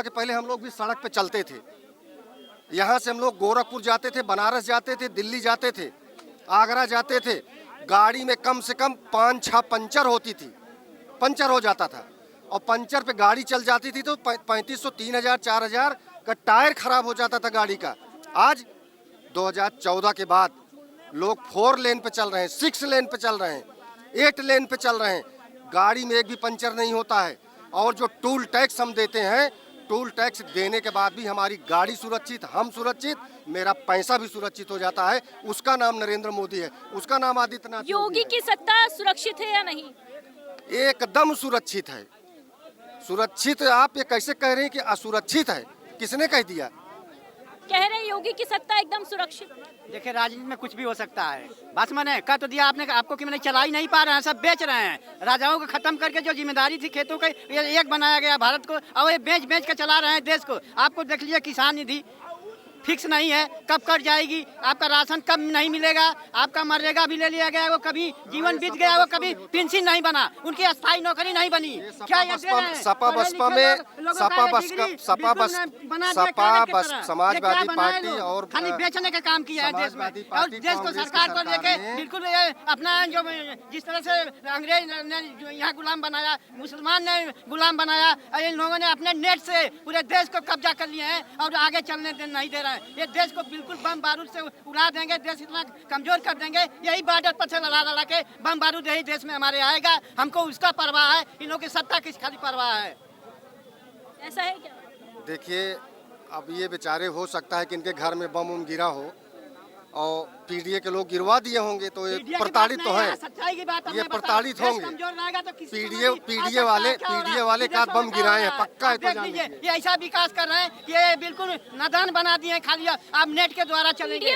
पहले हम लोग भी सड़क पे चलते थे। यहाँ से हम लोग गोरखपुर जाते थे, बनारस जाते थे, दिल्ली जाते थे, आगरा जाते थे। गाड़ी में कम से कम 5-6 पंचर होती थी, पंचर हो जाता था और पंचर पे गाड़ी चल जाती थी तो 3500, 3000, 4000 का टायर खराब हो जाता था गाड़ी का। आज 2014 के बाद लोग 4 लेन पे चल रहे हैं, 6 लेन पे चल रहे हैं, 8 लेन पे चल रहे हैं, गाड़ी में एक भी पंचर नहीं होता है। और जो टूल टैक्स हम देते हैं, टूल टैक्स देने के बाद भी हमारी गाड़ी सुरक्षित, हम सुरक्षित, मेरा पैसा भी सुरक्षित हो जाता है। उसका नाम नरेंद्र मोदी है, उसका नाम आदित्यनाथ। योगी की सत्ता सुरक्षित है या नहीं? एकदम सुरक्षित है। सुरक्षित आप ये कैसे कह रहे हैं कि असुरक्षित है? किसने कह दिया? कह रहे हैं योगी की सत्ता एकदम सुरक्षित। देखिए, राजनीति में कुछ भी हो सकता है। बस मैंने कह तो दिया आपने, आपको कि मैंने चला ही नहीं पा रहे हैं, सब बेच रहे हैं। राजाओं को खत्म करके जो जिम्मेदारी थी खेतों का एक बनाया गया भारत को, और ये बेच के चला रहे हैं देश को। आपको देख लीजिए, किसान निधि फिक्स नहीं है, कब कट जाएगी, आपका राशन कब नहीं मिलेगा, आपका मनरेगा भी ले लिया गया, वो कभी जीवन बीत गया, वो कभी पेंशन नहीं बना, उनकी अस्थायी नौकरी नहीं बनी। क्या सपा बसपा में समाजवादी पार्टी और खाली बेचने का काम किया है देश में, और देश को सरकार को लेके बिल्कुल अपना जो जिस तरह से अंग्रेज ने यहाँ गुलाम बनाया, मुसलमान ने गुलाम बनाया, इन लोगों ने अपने नेट से पूरे देश को कब्जा कर लिया है और आगे चलने नहीं दे रहे हैं। ये देश को बिल्कुल बम बारूद से उड़ा देंगे, देश इतना कमजोर कर देंगे। यही बॉर्डर पर से लड़ा के बम बारूद यही देश में हमारे आएगा। हमको उसका परवाह है, इन लोगों की सत्ता की खाली परवाह है। ऐसा है क्या? देखिए, अब ये बेचारे हो सकता है कि इनके घर में बम गिरा हो और पीडीए के लोग गिरवा दिए होंगे, तो ये प्रताड़ित तो हैं, ये प्रताड़ित होंगे। पीडीए वाले का बम गिराए हैं, पक्का है। तो ये ऐसा विकास कर रहे हैं, ये बिल्कुल नादान बना दिए हैं। खाली आप नेट के द्वारा चलेंगे,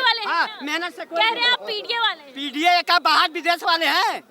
मेहनत से। कह रहे हैं आप पीडीए वाले? पीडीए का बाहर विदेश वाले हैं,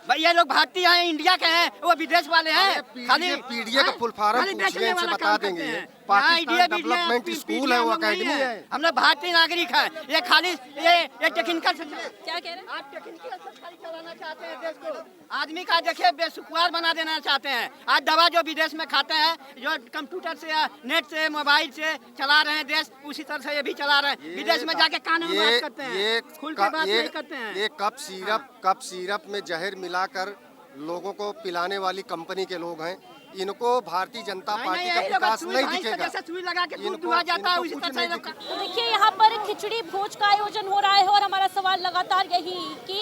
ये लोग भारतीय हैं, इंडिया के हैं, वो विदेश वाले हैं। खाली पीडीए का फुल फॉर्म पूछिए, इनसे बता देंगे। पाकिस्तान डेवलपमेंट स्कूल है, वो अकेडमी है। हम लोग भारतीय नागरिक हैं। ये खाली ये टेक्निकल से क्या कह रहे हैं? आप टेक्निकल से खाली चलाना चाहते हैं देश को। आदमी का देखिए बेसुखवार बना देना चाहते हैं। आज दवा जो विदेश में खाते हैं, जो कंप्यूटर से या नेट से मोबाइल से चला रहे हैं देश, उसी तरह से ये भी चला रहे हैं। विदेश में जाके कानून बात करते हैं, खुल के बात नहीं करते हैं। ये कप सिरप में जहर मिलाकर लोगों को पिलाने वाली कंपनी के लोग हैं। इनको भारतीय जनता पार्टी का विकास नहीं दिखेगा। सुई लगा के दूध दुहा जाता है, उसी तरह से तो देखिए यहाँ पर खिचड़ी भोज का आयोजन हो रहा है और हमारा सवाल लगातार यही कि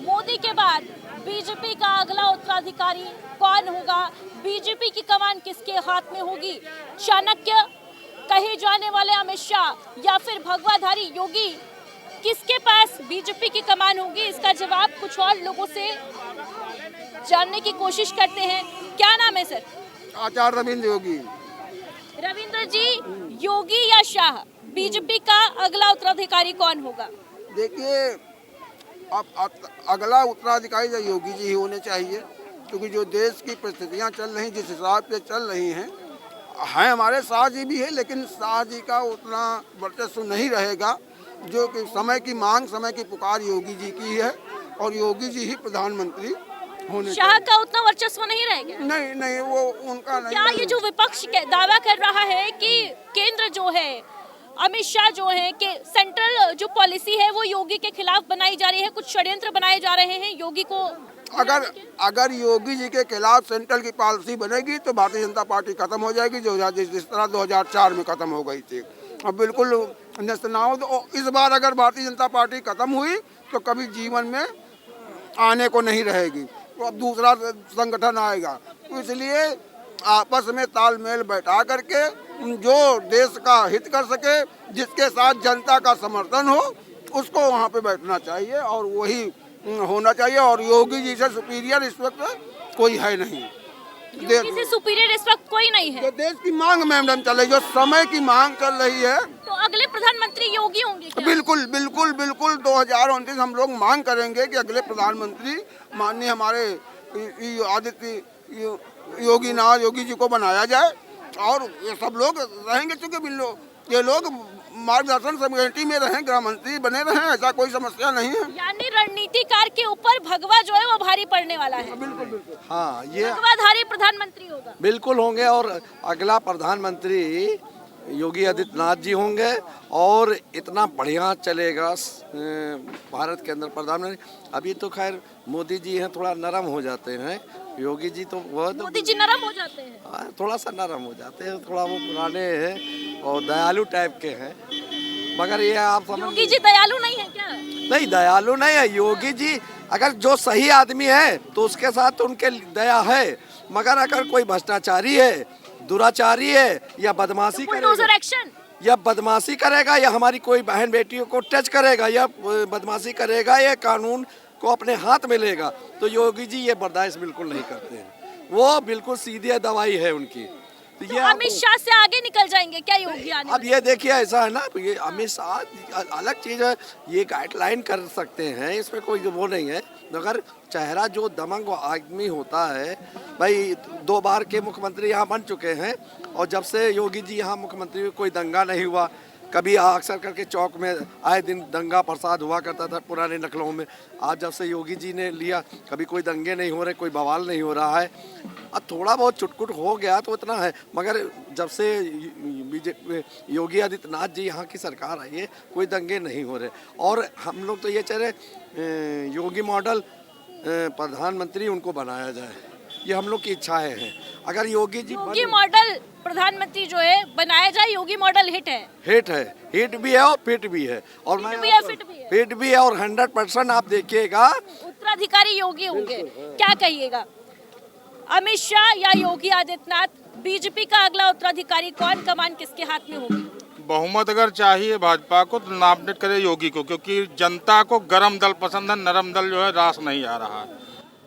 मोदी के बाद बीजेपी का अगला उत्तराधिकारी कौन होगा, बीजेपी की कमान किसके हाथ में होगी, चाणक्य कहे जाने वाले अमित शाह या फिर भगवाधारी योगी, किसके पास बीजेपी की कमान होगी? इसका जवाब कुछ और लोगों से जानने की कोशिश करते हैं। क्या नाम है सर? आचार्य रविंद्र योगी। रविंद्र जी, योगी या शाह, बीजेपी का अगला उत्तराधिकारी कौन होगा? देखिए, अब अगला उत्तराधिकारी जो योगी जी ही होने चाहिए, क्योंकि जो देश की परिस्थितियां चल रही, जिस हिसाब से चल रही हैं हमारे शाह जी भी है, लेकिन शाह जी का उतना वर्चस्व नहीं रहेगा। जो कि समय की मांग, समय की पुकार योगी जी की है और योगी जी ही प्रधानमंत्री होने शाह का उतना वर्चस्व नहीं रहेगा? नहीं, वो उनका नहीं। क्या ये जो विपक्ष दावा कर रहा है कि केंद्र जो है, अमित शाह जो है कि सेंट्रल जो पॉलिसी है वो योगी के खिलाफ बनाई जा रही है, कुछ षड्यंत्र बनाए जा रहे हैं योगी को? अगर योगी जी के खिलाफ सेंट्रल की पॉलिसी बनेगी तो भारतीय जनता पार्टी खत्म हो जाएगी, जिस तरह 2004 में खत्म हो गई थी। अब बिल्कुल इस बार अगर भारतीय जनता पार्टी खत्म हुई तो कभी जीवन में आने को नहीं रहेगी, तो अब दूसरा संगठन आएगा। तो इसलिए आपस में तालमेल बैठा करके जो देश का हित कर सके, जिसके साथ जनता का समर्थन हो, उसको वहाँ पे बैठना चाहिए और वही होना चाहिए। और योगी जी से सुपीरियर इस वक्त कोई है नहीं। योगी से सुपीरियर इस वक्त कोई नहीं है। जो देश की मांग मैडम चल रही, जो समय की मांग चल रही है, तो अगले प्रधानमंत्री योगी होंगे क्या? बिल्कुल 2029 हम लोग मांग करेंगे कि अगले प्रधानमंत्री माननीय हमारे आदित्य योगी जी को बनाया जाए और ये सब लोग रहेंगे, चूँकि ये लोग मार्गदर्शन समिति में रहें, गृह मंत्री बने रहें, ऐसा कोई समस्या नहीं है। यानी रणनीतिकार के ऊपर भगवा जो है वो भारी पड़ने वाला है। बिल्कुल। हाँ, ये भगवाधारी प्रधानमंत्री होगा। बिल्कुल होंगे और अगला प्रधानमंत्री योगी आदित्यनाथ जी होंगे और इतना बढ़िया चलेगा भारत के अंदर प्रधानमंत्री। अभी तो खैर मोदी जी हैं, थोड़ा नरम हो जाते हैं, योगी जी तो मोदी जी नरम हो जाते हैं, थोड़ा सा नरम हो जाते हैं, थोड़ा वो पुराने हैं और दयालु टाइप के हैं। मगर ये आप समझ, योगी जी दयालु नहीं है क्या? नहीं, दयालु नहीं है योगी जी। अगर जो सही आदमी है तो उसके साथ उनके दया है, मगर अगर कोई भ्रष्टाचारी है, दुराचारी है या बदमाशी करेगा या हमारी कोई बहन बेटियों को टच करेगा या बदमाशी करेगा या कानून को अपने हाथ में लेगा, तो योगी जी ये बर्दाश्त बिल्कुल नहीं करते हैं। वो बिल्कुल सीधी दवाई है उनकी। तो ये अमित शाह से आगे निकल जाएंगे क्या योगी आने? अब ये देखिए, ऐसा है ना, ये अमित शाह अलग चीज है, ये गाइडलाइन कर सकते हैं, इसमें कोई वो नहीं है। मगर चेहरा जो दमंग आदमी होता है, भाई 2 बार के मुख्यमंत्री यहाँ बन चुके हैं और जब से योगी जी यहाँ मुख्यमंत्री हुए कोई दंगा नहीं हुआ। कभी अक्सर करके चौक में आए दिन दंगा फसाद हुआ करता था पुराने नकलों में। आज जब से योगी जी ने लिया, कभी कोई दंगे नहीं हो रहे, कोई बवाल नहीं हो रहा है। अब थोड़ा बहुत चुटकुट हो गया तो इतना है, मगर जब से योगी आदित्यनाथ जी यहाँ की सरकार आई है, कोई दंगे नहीं हो रहे। और हम लोग तो ये चाह रहे योगी मॉडल प्रधानमंत्री उनको बनाया जाए, ये हम लोग की इच्छाएं हैं। अगर योगी मॉडल प्रधानमंत्री जो है बनाया जाए, योगी मॉडल हिट भी है और फिट भी है और फिट भी है और 100% आप देखिएगा उत्तराधिकारी योगी होंगे। क्या कहिएगा, अमित शाह या योगी आदित्यनाथ, बीजेपी का अगला उत्तराधिकारी कौन, कमान किसके हाथ में होगी? बहुमत अगर चाहिए भाजपा को तो नॉमिनेट करे योगी को, क्योंकि जनता को गरम दल पसंद है, नरम दल जो है रास नहीं आ रहा है।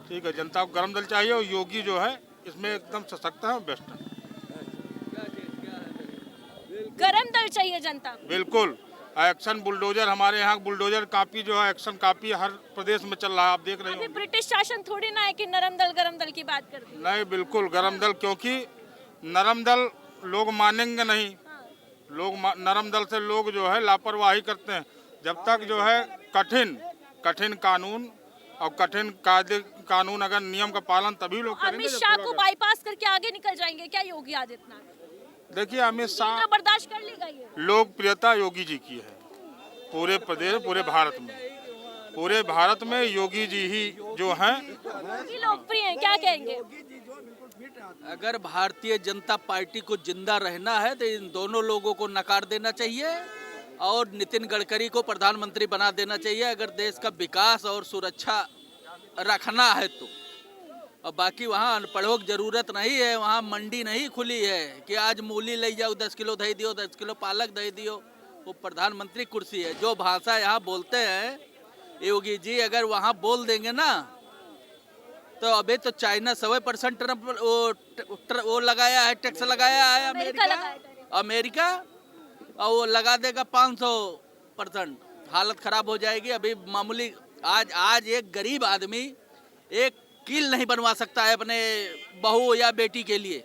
ठीक है, जनता को गरम दल चाहिए और योगी जो है इसमें एकदम सशक्त है और बेस्ट है। गरम दल चाहिए जनता, बिल्कुल। एक्शन बुलडोजर, हमारे यहाँ बुलडोजर काफी जो है, एक्शन काफी हर प्रदेश में चल रहा है, आप देख रहे हो। ब्रिटिश शासन थोड़ी ना है कि नरम दल गरम दल की बात करते हैं। नहीं, बिल्कुल गरम दल, क्योंकि नरम दल लोग मानेंगे नहीं। लोग नरम दल से लोग जो है लापरवाही करते हैं। जब तक जो है कठिन कानून और कठिन कानून अगर नियम का पालन तभी लोग करेंगे। अमित शाह को बाईपास करके आगे निकल जाएंगे क्या योगी आदित्यनाथ? देखिए अमित शाह बर्दाश्त कर लेगा ये? लोकप्रियता योगी जी की है पूरे प्रदेश, पूरे भारत में योगी जी ही जो हैं लोकप्रिय हैं। क्या कहेंगे? अगर भारतीय जनता पार्टी को जिंदा रहना है तो इन दोनों लोगों को नकार देना चाहिए और नितिन गडकरी को प्रधानमंत्री बना देना चाहिए अगर देश का विकास और सुरक्षा रखना है तो। और बाकी वहाँ अनपढ़ों की जरूरत नहीं है। वहाँ मंडी नहीं खुली है कि आज मूली ले जाओ 10 किलो दही दियो, 10 किलो पालक दही दियो। वो प्रधानमंत्री कुर्सी है। जो भाषा यहाँ बोलते हैं योगी जी अगर वहाँ बोल देंगे ना तो अभी तो चाइना 100% वो लगाया है, टैक्स लगाया है अमेरिका और वो लगा देगा 500%। हालत खराब हो जाएगी। अभी मामूली आज एक गरीब आदमी एक कील नहीं बनवा सकता है अपने बहू या बेटी के लिए।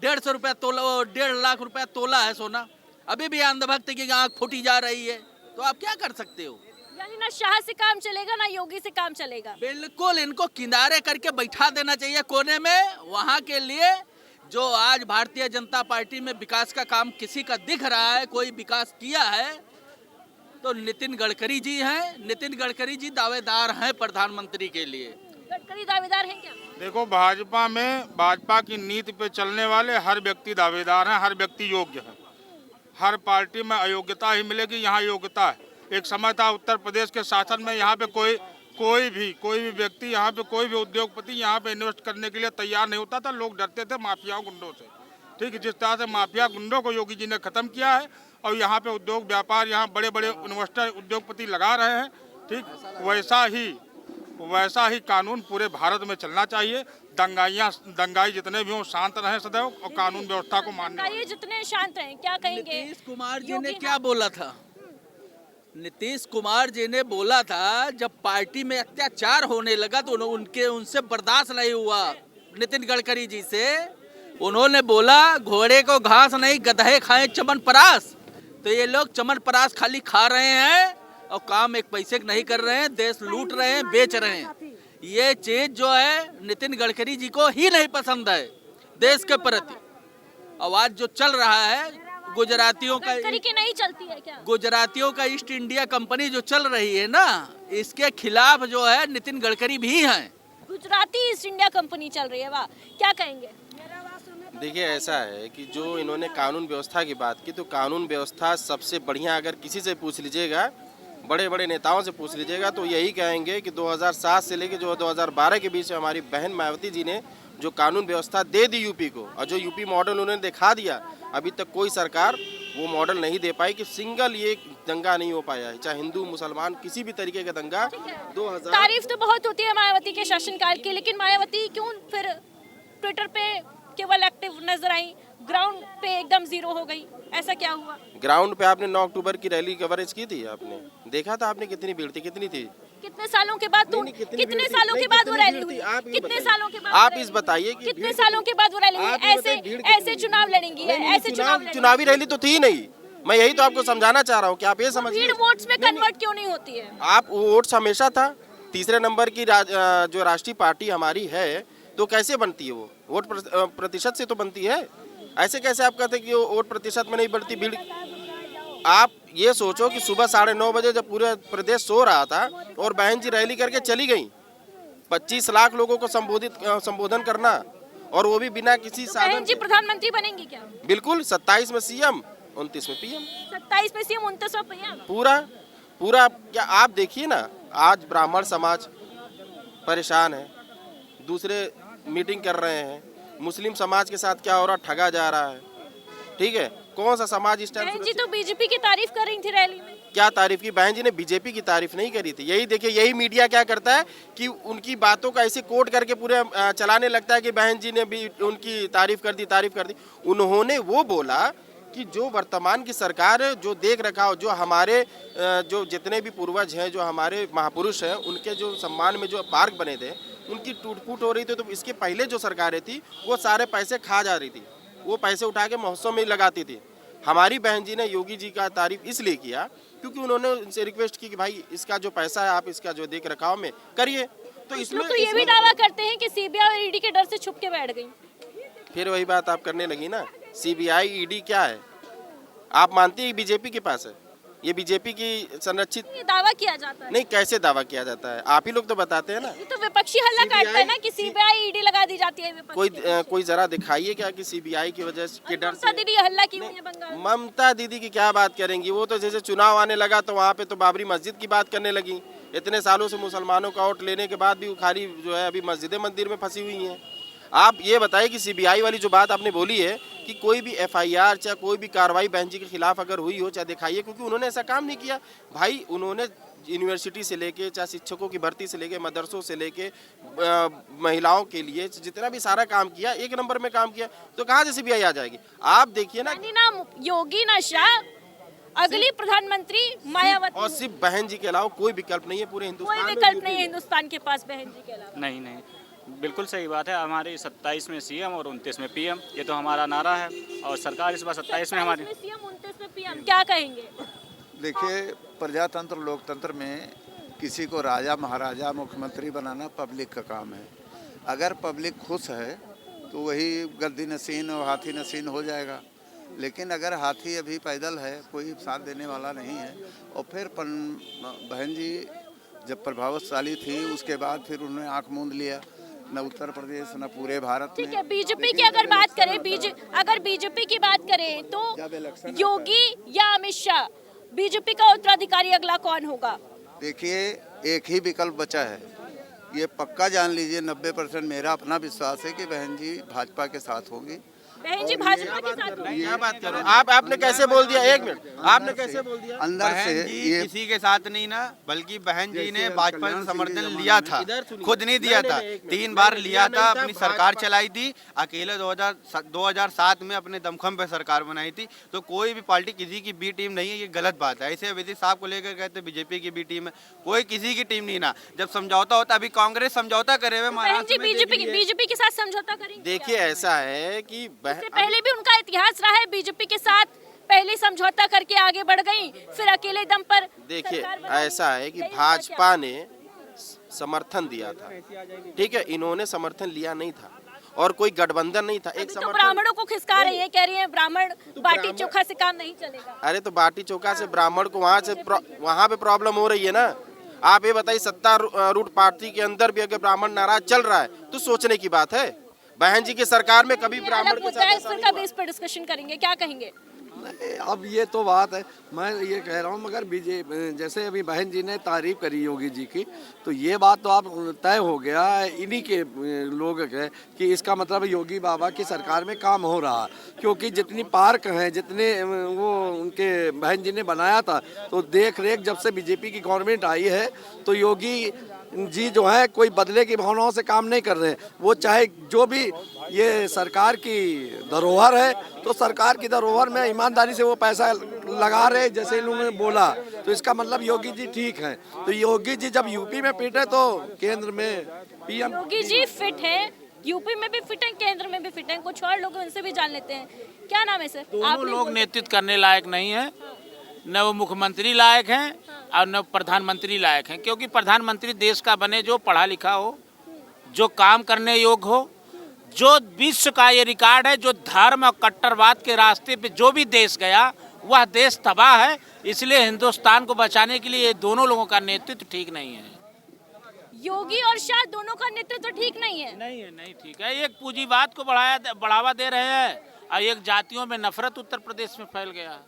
150 रुपया तोला, 1.5 लाख रुपया तोला है सोना। अभी भी अंधभक्त की आंख फूटी जा रही है तो आप क्या कर सकते हो? यानी ना शाह से काम चलेगा ना योगी से काम चलेगा। बिल्कुल इनको किनारे करके बैठा देना चाहिए कोने में। वहाँ के लिए जो आज भारतीय जनता पार्टी में विकास का काम किसी का दिख रहा है, कोई विकास किया है तो नितिन गडकरी जी हैं। नितिन गडकरी जी दावेदार हैं प्रधानमंत्री के लिए। गडकरी दावेदार हैं क्या? देखो भाजपा की नीति पे चलने वाले हर व्यक्ति दावेदार हैं, हर व्यक्ति योग्य है। हर पार्टी में अयोग्यता ही मिलेगी, यहाँ योग्यता है। एक समय था उत्तर प्रदेश के शासन में यहाँ पे कोई भी व्यक्ति, यहाँ पे कोई भी उद्योगपति यहाँ पे इन्वेस्ट करने के लिए तैयार नहीं होता था। लोग डरते थे माफियाओं गुंडों से। ठीक है, जिस तरह से माफिया गुंडों को योगी जी ने खत्म किया है और यहाँ पे उद्योग व्यापार, यहाँ बड़े बड़े इन्वेस्टर उद्योगपति लगा रहे हैं। ठीक वैसा ही कानून पूरे भारत में चलना चाहिए। दंगाई जितने भी हों शांत रहें सदैव और कानून व्यवस्था को मानना। जितने शांत रहें। क्या कहेंगे? नीतीश कुमार जी ने क्या बोला था? नीतीश कुमार जी ने बोला था जब पार्टी में अत्याचार होने लगा तो उनसे बर्दाश्त नहीं हुआ नितिन गडकरी जी से। उन्होंने बोला घोड़े को घास नहीं गधे खाएं चमनप्राश। तो ये लोग चमनप्राश खाली खा रहे हैं और काम एक पैसे नहीं कर रहे हैं। देश लूट रहे हैं, बेच रहे हैं। ये चीज जो है नितिन गडकरी जी को ही नहीं पसंद है देश के प्रति। आवाज जो चल रहा है गुजरातियों का की नहीं चलती है क्या? गुजरातियों का ईस्ट इंडिया कंपनी जो चल रही है ना, इसके खिलाफ जो है नितिन गडकरी भी हैं। गुजराती ईस्ट इंडिया कंपनी चल रही है, वाह। क्या कहेंगे? देखिए ऐसा है कि जो इन्होंने कानून व्यवस्था की बात की तो कानून व्यवस्था सबसे बढ़िया अगर किसी से पूछ लीजिएगा, बड़े बड़े नेताओं से पूछ लीजिएगा तो यही कहेंगे कि 2007 से लेकर जो 2012 के बीच में हमारी बहन मायावती जी ने जो कानून व्यवस्था दे दी यूपी को और जो यूपी मॉडल उन्होंने दिखा दिया, अभी तक कोई सरकार वो मॉडल नहीं दे पाई कि सिंगल ये दंगा नहीं हो पाया है, चाहे हिंदू मुसलमान किसी भी तरीके का दंगा। 2000 तारीफ तो बहुत होती है मायावती के शासनकाल की, लेकिन मायावती क्यों फिर ट्विटर पे केवल एक्टिव नजर आई, ग्राउंड पे एकदम जीरो हो गई? ऐसा क्या हुआ? ग्राउंड पे आपने 9 अक्टूबर की रैली कवरेज की थी, आपने देखा था आपने कितनी भीड़ थी, कितनी थी? कितने सालों के बाद कितने सालों के बाद वो रैली हुई? कितने सालों के बाद आप इस बताइए कि कितने सालों के बाद वो रैली हुई? ऐसे चुनाव लड़ेंगी? ऐसे चुनावी रैली तो थी नहीं। मैं यही तो आपको समझाना चाह रहा हूँ कि आप ये समझिए भीड़ वोट्स में कन्वर्ट क्यों नहीं होती है? आप वोट्स हमेशा था। तीसरे नंबर की जो राष्ट्रीय पार्टी हमारी है तो कैसे बनती है? वो वोट प्रतिशत से तो बनती है। ऐसे कैसे आप कहते हैं कि वोट प्रतिशत में नहीं बढ़ती भीड़? आप ये सोचो कि सुबह 9:30 बजे जब पूरा प्रदेश सो रहा था और बहन जी रैली करके चली गई, 25 लाख लोगों को संबोधन करना और वो भी बिना किसी साधन। बहन जी प्रधानमंत्री बनेंगी क्या? बिल्कुल। 27 में सीएम, 29 में पीएम। 27 में सीएम, 29 में पीएम। पूरा क्या आप देखिए ना, आज ब्राह्मण समाज परेशान है, दूसरे मीटिंग कर रहे हैं। मुस्लिम समाज के साथ क्या हो रहा, ठगा जा रहा है। ठीक है, कौन सा समाज इस टाइम? बहन जी तो बीजेपी की तारीफ कर रही थी रैली में। क्या तारीफ की? बहन जी ने बीजेपी की तारीफ नहीं करी थी। यही देखिए, यही मीडिया क्या करता है कि उनकी बातों का ऐसे कोट करके पूरे चलाने लगता है कि बहन जी ने भी उनकी तारीफ कर दी। उन्होंने वो बोला कि जो वर्तमान की सरकार है, जो देख रखा, जो हमारे जो जितने भी पूर्वज हैं, जो हमारे महापुरुष हैं, उनके जो सम्मान में जो पार्क बने थे उनकी टूट फूट हो रही थी। तो इसके पहले जो सरकारें थी वो सारे पैसे खा जा रही थी। वो पैसे उठा के महोत्सव में लगाती थी। हमारी बहन जी ने योगी जी का तारीफ इसलिए किया क्योंकि उन्होंने उनसे रिक्वेस्ट की कि भाई इसका जो पैसा है आप इसका जो देख रखाव में करिए। तो इसमें तो ये भी दावा करते हैं कि सीबीआई और ईडी के डर से छुप के बैठ गई। फिर वही बात आप करने लगी ना, सीबीआई ईडी क्या है? आप मानती है बीजेपी के पास है? ये बीजेपी की संरक्षित ये दावा किया जाता है। नहीं, कैसे दावा किया जाता है? आप ही लोग तो बताते हैं ना। ये तो विपक्षी हल्ला काटता है ना कि सीबीआई ईडी लगा दी जाती है विपक्ष। कोई जरा दिखाइए क्या कि सीबीआई की वजह के डर से दीदी हल्ला की हुई है बंगाल। ममता दीदी की क्या बात करेंगी? वो तो जैसे चुनाव आने लगा तो वहाँ पे तो बाबरी मस्जिद की बात करने लगी। इतने सालों से मुसलमानों का वोट लेने के बाद भी वो खाली जो है अभी मस्जिद मंदिर में फंसी हुई हैं। आप ये बताइए कि सीबीआई वाली जो बात आपने बोली है कि कोई भी एफआईआर चाहे कोई भी कार्रवाई बहन जी के खिलाफ अगर हुई हो, चाहे दिखाइए, क्योंकि उन्होंने ऐसा काम नहीं किया। भाई उन्होंने यूनिवर्सिटी से लेके चाहे शिक्षकों की भर्ती से लेके मदरसों से लेके महिलाओं के लिए जितना भी सारा काम किया, एक नंबर में काम किया, तो कहाँ से सीबीआई आ जाएगी? आप देखिए ना योगी ना शाह, अगली प्रधानमंत्री मायावती, और सिर्फ बहन जी के अलावा कोई विकल्प नहीं है पूरे हिंदुस्तान में। कोई विकल्प नहीं है हिंदुस्तान के पास बहन जी के अलावा। नहीं, बिल्कुल सही बात है। हमारे 27 में सीएम और 29 में पीएम, ये तो हमारा नारा है। और सरकार इस बार 27 में हमारी सीएम 29 में पीएम, क्या कहेंगे? देखिए, प्रजातंत्र लोकतंत्र में किसी को राजा महाराजा मुख्यमंत्री बनाना पब्लिक का काम है। अगर पब्लिक खुश है तो वही गद्दी नशीन और हाथी नशीन हो जाएगा। लेकिन अगर हाथी अभी पैदल है, कोई साथ देने वाला नहीं है, और फिर बहन जी जब प्रभावशाली थी उसके बाद फिर उन्होंने आंख मूंद लिया, न उत्तर प्रदेश न पूरे भारत में। ठीक है, बीजेपी की अगर बात करें, अगर बीजेपी की बात करें तो योगी या अमित शाह, बीजेपी का उत्तराधिकारी अगला कौन होगा? देखिए, एक ही विकल्प बचा है, ये पक्का जान लीजिए। 90% मेरा अपना विश्वास है कि बहन जी भाजपा के साथ होंगी। बहन जी भाजपा के साथ होंगी? क्या बात कर रहे हो? आपने कैसे बोल दिया? एक मिनट, आपने कैसे बोल दिया? अंदर से ये किसी के साथ नहीं ना, बल्कि बहन जी ने भाजपा का समर्थन लिया था, खुद नहीं दिया था। 3 बार लिया था, अपनी सरकार चलाई थी अकेले। 2007 में अपने दमखम पे सरकार बनाई थी। तो कोई भी पार्टी किसी की बी टीम नहीं है, ये गलत बात है। ऐसे विधि साहब को लेकर कहते बीजेपी की बी टीम है, कोई किसी की टीम नहीं ना। जब समझौता होता, अभी कांग्रेस समझौता करे हुए महाराष्ट्र में, बीजेपी के साथ समझौता करेंगे? देखिए, ऐसा है कि इससे पहले भी उनका इतिहास रहा है बीजेपी के साथ, पहले समझौता करके आगे बढ़ गई, फिर अकेले दम पर। देखिए, ऐसा है कि भाजपा ने समर्थन दिया था, ठीक है, इन्होंने समर्थन लिया नहीं था और कोई गठबंधन नहीं था। एक तो ब्राह्मणों को खिसका रही है, कह रही है ब्राह्मण बाटी चोखा से काम नहीं चलेगा। अरे तो बाटी चोखा से ब्राह्मण को वहाँ पे प्रॉब्लम हो रही है ना। आप ये बताइए, सत्ता रूढ़ पार्टी के अंदर भी अगर ब्राह्मण नाराज चल रहा है तो सोचने की बात है। बहन जी की सरकार में कभी ब्राह्मण के साथ ऐसा नहीं हुआ। इस पर डिस्कशन करेंगे, क्या कहेंगे? अब ये तो बात है, मैं ये कह रहा हूँ, मगर जैसे अभी बहन जी ने तारीफ करी योगी जी की, तो ये बात तो आप तय हो गया इन्हीं के लोग है कि इसका मतलब योगी बाबा की सरकार में काम हो रहा। क्योंकि जितनी पार्क हैं, जितने वो उनके बहन जी ने बनाया था, तो देख रेख जब से बीजेपी की गवर्नमेंट आई है तो योगी जी जो है कोई बदले की भावनाओं से काम नहीं कर रहे हैं। वो चाहे जो भी ये सरकार की धरोहर है, तो सरकार की धरोहर में ईमानदारी से वो पैसा लगा रहे, जैसे इन लोगों ने बोला, तो इसका मतलब योगी जी ठीक है। तो योगी जी जब यूपी में फिट है तो केंद्र में पीएम। योगी जी फिट है, यूपी में भी फिट है, केंद्र में भी फिट है। कुछ और लोग उनसे भी जान लेते हैं। क्या नाम है सर? दोनों लोग नेतृत्व करने लायक नहीं है, न वो मुख्यमंत्री लायक हैं और न प्रधानमंत्री लायक हैं। क्योंकि प्रधानमंत्री देश का बने जो पढ़ा लिखा हो, जो काम करने योग्य हो, जो विश्व का ये रिकॉर्ड है, जो धर्म और कट्टरवाद के रास्ते पे जो भी देश गया वह देश तबाह है। इसलिए हिंदुस्तान को बचाने के लिए दोनों लोगों का नेतृत्व ठीक नहीं है। योगी और शाह दोनों का नेतृत्व ठीक नहीं है? नहीं ठीक है। एक पूंजीवाद को बढ़ावा दे रहे हैं और एक जातियों में नफरत उत्तर प्रदेश में फैल गया।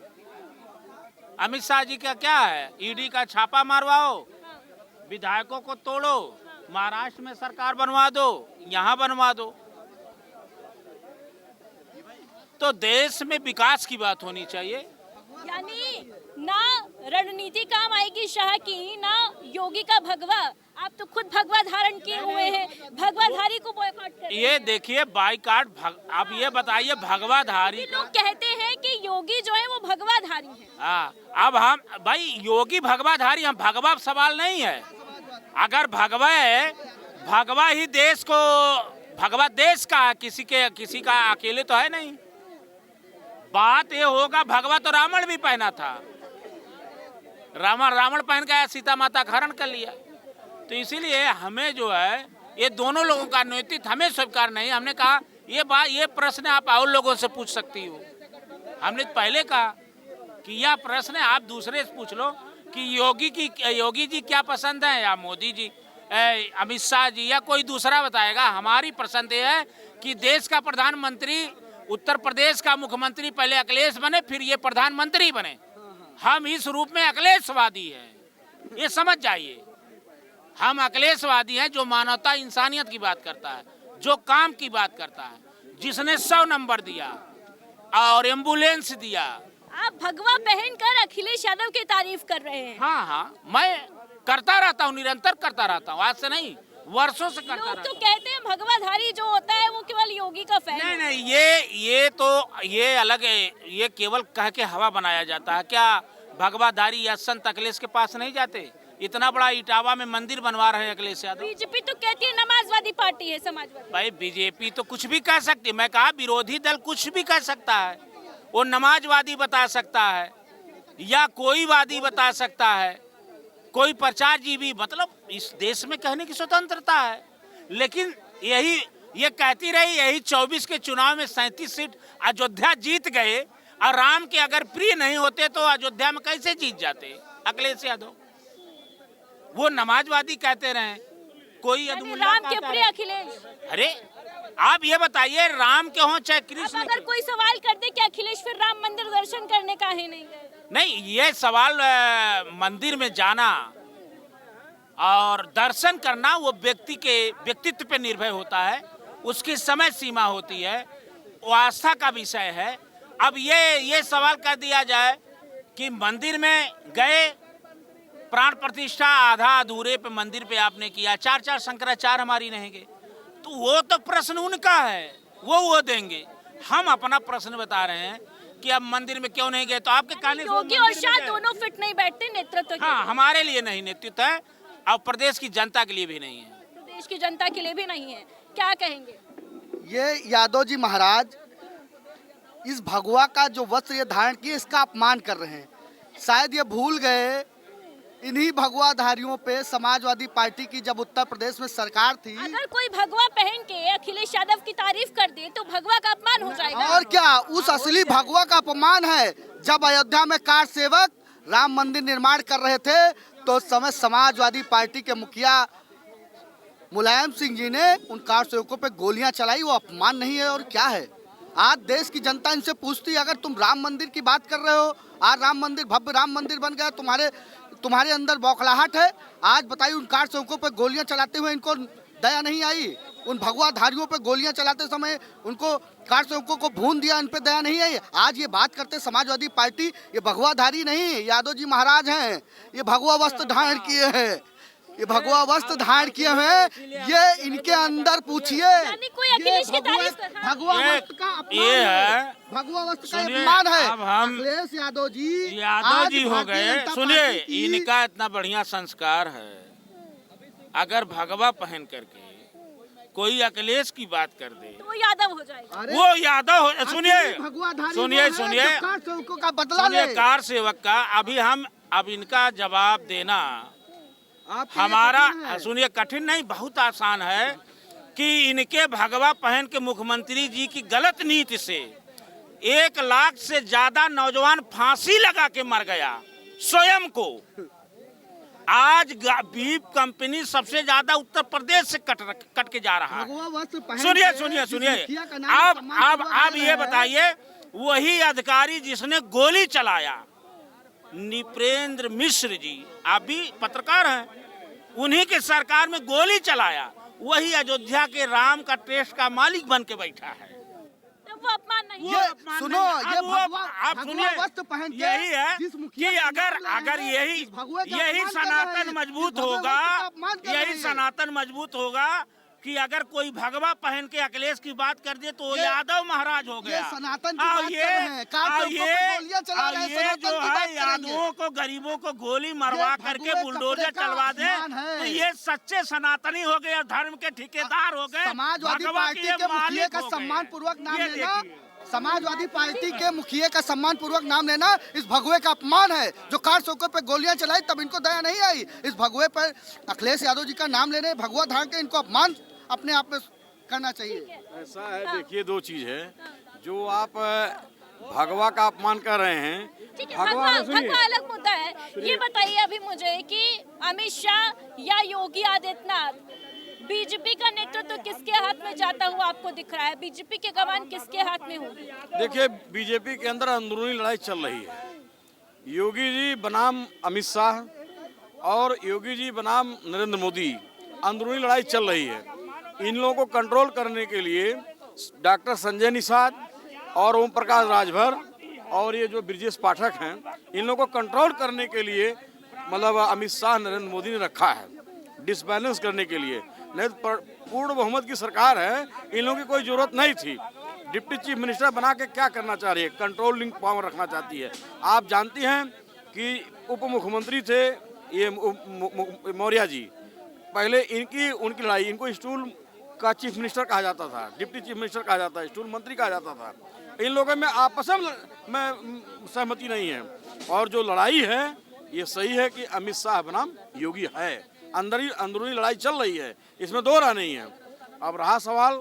अमित शाह जी का क्या है? ईडी का छापा मारवाओ, विधायकों को तोड़ो, महाराष्ट्र में सरकार बनवा दो, यहाँ बनवा दो। तो देश में विकास की बात होनी चाहिए। यानी ना रणनीति काम आएगी शाह की, ना योगी का भगवा। आप तो खुद भगवा धारण किए हुए हैं, भगवाधारी को बॉयकॉट कर रहे हैं। ये देखिए बाइकाट, आप ये बताइए भगवाधारी। लोग कहते हैं कि योगी जो है वो भगवाधारी है। हाँ, अब हम भाई योगी भगवाधारी, हम भगवा सवाल नहीं है। अगर भगवा है, भगवा ही देश को, भगवा देश का किसी का अकेले तो है नहीं। बात ये होगा, भगवा तो रावण भी पहना था, रावण पहन के आया, सीता माता का हरण कर लिया। तो इसीलिए हमें जो है ये दोनों लोगों का नेतृत्व हमें स्वीकार नहीं। हमने कहा ये प्रश्न आप और लोगों से पूछ सकती हो। हमने पहले कहा कि यह प्रश्न आप दूसरे से पूछ लो कि योगी जी क्या पसंद है, या मोदी जी, अमित शाह जी, या कोई दूसरा बताएगा। हमारी पसंद ये है कि देश का प्रधानमंत्री, उत्तर प्रदेश का मुख्यमंत्री पहले अखिलेश बने, फिर ये प्रधानमंत्री बने। हम इस रूप में अखिलेशवादी हैं, ये समझ जाइए। हम अखिलेशवादी हैं जो मानवता इंसानियत की बात करता है, जो काम की बात करता है, जिसने 100 नंबर दिया और एम्बुलेंस दिया। आप भगवा पहनकर अखिलेश यादव की तारीफ कर रहे हैं। हाँ, मैं करता रहता हूँ, निरंतर करता रहता हूँ, आज से नहीं, वर्षों से करता रहता हूँ। तो कहते हैं भगवाधारी जो होता है वो केवल योगी का फैन है। नहीं, ये अलग है, ये केवल कह के हवा बनाया जाता है। क्या भगवाधारी या संत अखिलेश के पास नहीं जाते? इतना बड़ा इटावा में मंदिर बनवा रहे हैं अखिलेश यादव। बीजेपी तो कहती है नमाजवादी पार्टी है, समाजवादी। भाई बीजेपी तो कुछ भी कह सकती है। मैं कहा विरोधी दल कुछ भी कह सकता है, वो नमाजवादी बता सकता है या कोई वादी बता सकता है, कोई प्रचारजीवी, मतलब इस देश में कहने की स्वतंत्रता है। लेकिन ये कहती रही, यही 24 के चुनाव में 37 सीट अयोध्या जीत गए, और राम के अगर प्रिय नहीं होते तो अयोध्या में कैसे जीत जाते अखिलेश यादव? वो नमाजवादी कहते रहे, कोई राम के प्रिय अखिलेश। अरे आप ये बताइए, राम के हों चाहे कृष्ण। अगर कोई सवाल कर दे कि अखिलेश फिर राम मंदिर दर्शन करने का है नहीं गए? नहीं, ये सवाल मंदिर में जाना और दर्शन करना वो व्यक्ति के व्यक्तित्व पे निर्भर होता है, उसकी समय सीमा होती है, वो आस्था का विषय है। अब ये सवाल कर दिया जाए कि मंदिर में गए, प्राण प्रतिष्ठा आधा अधूरे पे मंदिर पे आपने किया, 4 शंकराचार्य हमारी नहीं गए, तो वो तो प्रश्न उनका है, वो देंगे। हम अपना प्रश्न बता रहे हैं कि अब मंदिर में क्यों नहीं गए, तो आपके कहने से योगी और शाह दोनों फिट नहीं बैठते नेतृत्व के। हाँ, हमारे लिए नहीं नेतृत्व है, और प्रदेश की जनता के लिए भी नहीं है। प्रदेश की जनता के लिए भी नहीं है, क्या कहेंगे? ये यादव जी महाराज इस भगवा का जो वस्त्र ये धारण किए, इसका अपमान कर रहे हैं। शायद ये भूल गए, इन्हीं भगवाधारियों पे समाजवादी पार्टी की जब उत्तर प्रदेश में सरकार थी, अगर कोई भगवा पहन के अखिलेश यादव की तारीफ कर दे तो भगवा का अपमान हो जाएगा। और क्या, उस असली भगवा का अपमान है। जब अयोध्या में कार सेवक राम मंदिर निर्माण कर रहे थे, तो उस समय समाजवादी पार्टी के मुखिया मुलायम सिंह जी ने उन कार सेवकों पे गोलियां चलाई। वो अपमान नहीं है और क्या है? आज देश की जनता इनसे पूछती है, अगर तुम राम मंदिर की बात कर रहे हो, आज राम मंदिर, भव्य राम मंदिर बन गया, तुम्हारे अंदर बौखलाहट है, आज बताइए उन कार सेवकों पे गोलियां चलाते हुए इनको दया नहीं आई? उन भगवाधारियों पे गोलियां चलाते समय उनको कार सेवकों को भून दिया, इन पे दया नहीं आई? आज ये बात करते समाजवादी पार्टी, ये भगवाधारी नहीं, यादव जी महाराज हैं, ये भगवा वस्त्र धारण किए हैं, ये भगवा वस्त्र धारण किए हैं। ये इनके अंदर पूछिए, भगवा वस्त्र का अपमान है, भगवा वस्त्र का अपमान है। अब हम अखिलेश यादव जी हो गए। सुनिए, इनका इतना बढ़िया संस्कार है, अगर भगवा पहन करके कोई अखिलेश की बात कर दे तो वो यादव हो जाएगा। वो यादव हो। सुनिए का बदला ले कार सेवक का। अब इनका जवाब देना हमारा, सुनिए, कठिन नहीं, बहुत आसान है कि इनके भगवा पहन के मुख्यमंत्री जी की गलत नीति से 1 लाख से ज्यादा नौजवान फांसी लगा के मर गया स्वयं को। आज बीप कंपनी सबसे ज्यादा उत्तर प्रदेश से कट के जा रहा है। सुनिए, आप ये बताइए, वही अधिकारी जिसने गोली चलाया, नृपेंद्र मिश्र जी, आप भी पत्रकार हैं, उन्हीं के सरकार में गोली चलाया, वही अयोध्या के राम का ट्रस्ट का मालिक बन के बैठा है। वो अपमान नहीं, ये सुनो, ये आप सुनिए, यही है कि अगर यही सनातन मजबूत होगा, यही सनातन मजबूत होगा कि अगर कोई भगवा पहन के अखिलेश की बात कर दे तो यादव महाराज हो गया। सनातन ये जो है यादवों को, गरीबों को गोली मरवा करके बुलडोजर चलवा दे, तो ये सच्चे सनातनी हो गए, धर्म के ठेकेदार हो गए, समाजवादी पार्टी के मुखिया का सम्मान पूर्वक नाम लेना समाजवादी पार्टी के मुखिया का सम्मान पूर्वक नाम लेना इस भगवे का अपमान है। जो कार चौकों पे गोलियां चलाई तब इनको दया नहीं आई। इस भगवे पर अखिलेश यादव जी का नाम लेने, भगवा धारण के इनको अपमान अपने आप में करना चाहिए। ऐसा है, देखिए दो चीज है, जो आप भगवा का अपमान कर रहे हैं, भगवा अलग मुद्दा है। ये बताइए अभी मुझे कि अमित शाह या योगी आदित्यनाथ, बीजेपी का नेतृत्व किसके हाथ में जाता हुआ आपको दिख रहा है? बीजेपी के कमान किसके हाथ में होगी? देखिए बीजेपी के अंदर अंदरूनी लड़ाई चल रही है। योगी जी बनाम अमित शाह और योगी जी बनाम नरेंद्र मोदी, अंदरूनी लड़ाई चल रही है। इन लोगों को कंट्रोल करने के लिए डॉक्टर संजय निषाद और ओम प्रकाश राजभर और ये जो ब्रजेश पाठक हैं, इन लोगों को कंट्रोल करने के लिए मतलब अमित शाह नरेंद्र मोदी ने रखा है, डिसबैलेंस करने के लिए। नहीं तो पूर्ण बहुमत की सरकार है, इन लोगों की कोई जरूरत नहीं थी। डिप्टी चीफ मिनिस्टर बना के क्या करना चाह रही है? कंट्रोलिंग पावर रखना चाहती है। आप जानती हैं कि उप मुख्यमंत्री थे ये मौर्य जी, पहले उनकी लड़ाई, इनको स्टूल का चीफ मिनिस्टर कहा जाता था, डिप्टी चीफ मिनिस्टर कहा जाता है, स्टूल मंत्री कहा जाता था। इन लोगों में आपस में सहमति नहीं है। और जो लड़ाई है ये सही है कि अमित शाह बनाम योगी है, अंदरूनी लड़ाई चल रही है, इसमें दो राह नहीं है। अब रहा सवाल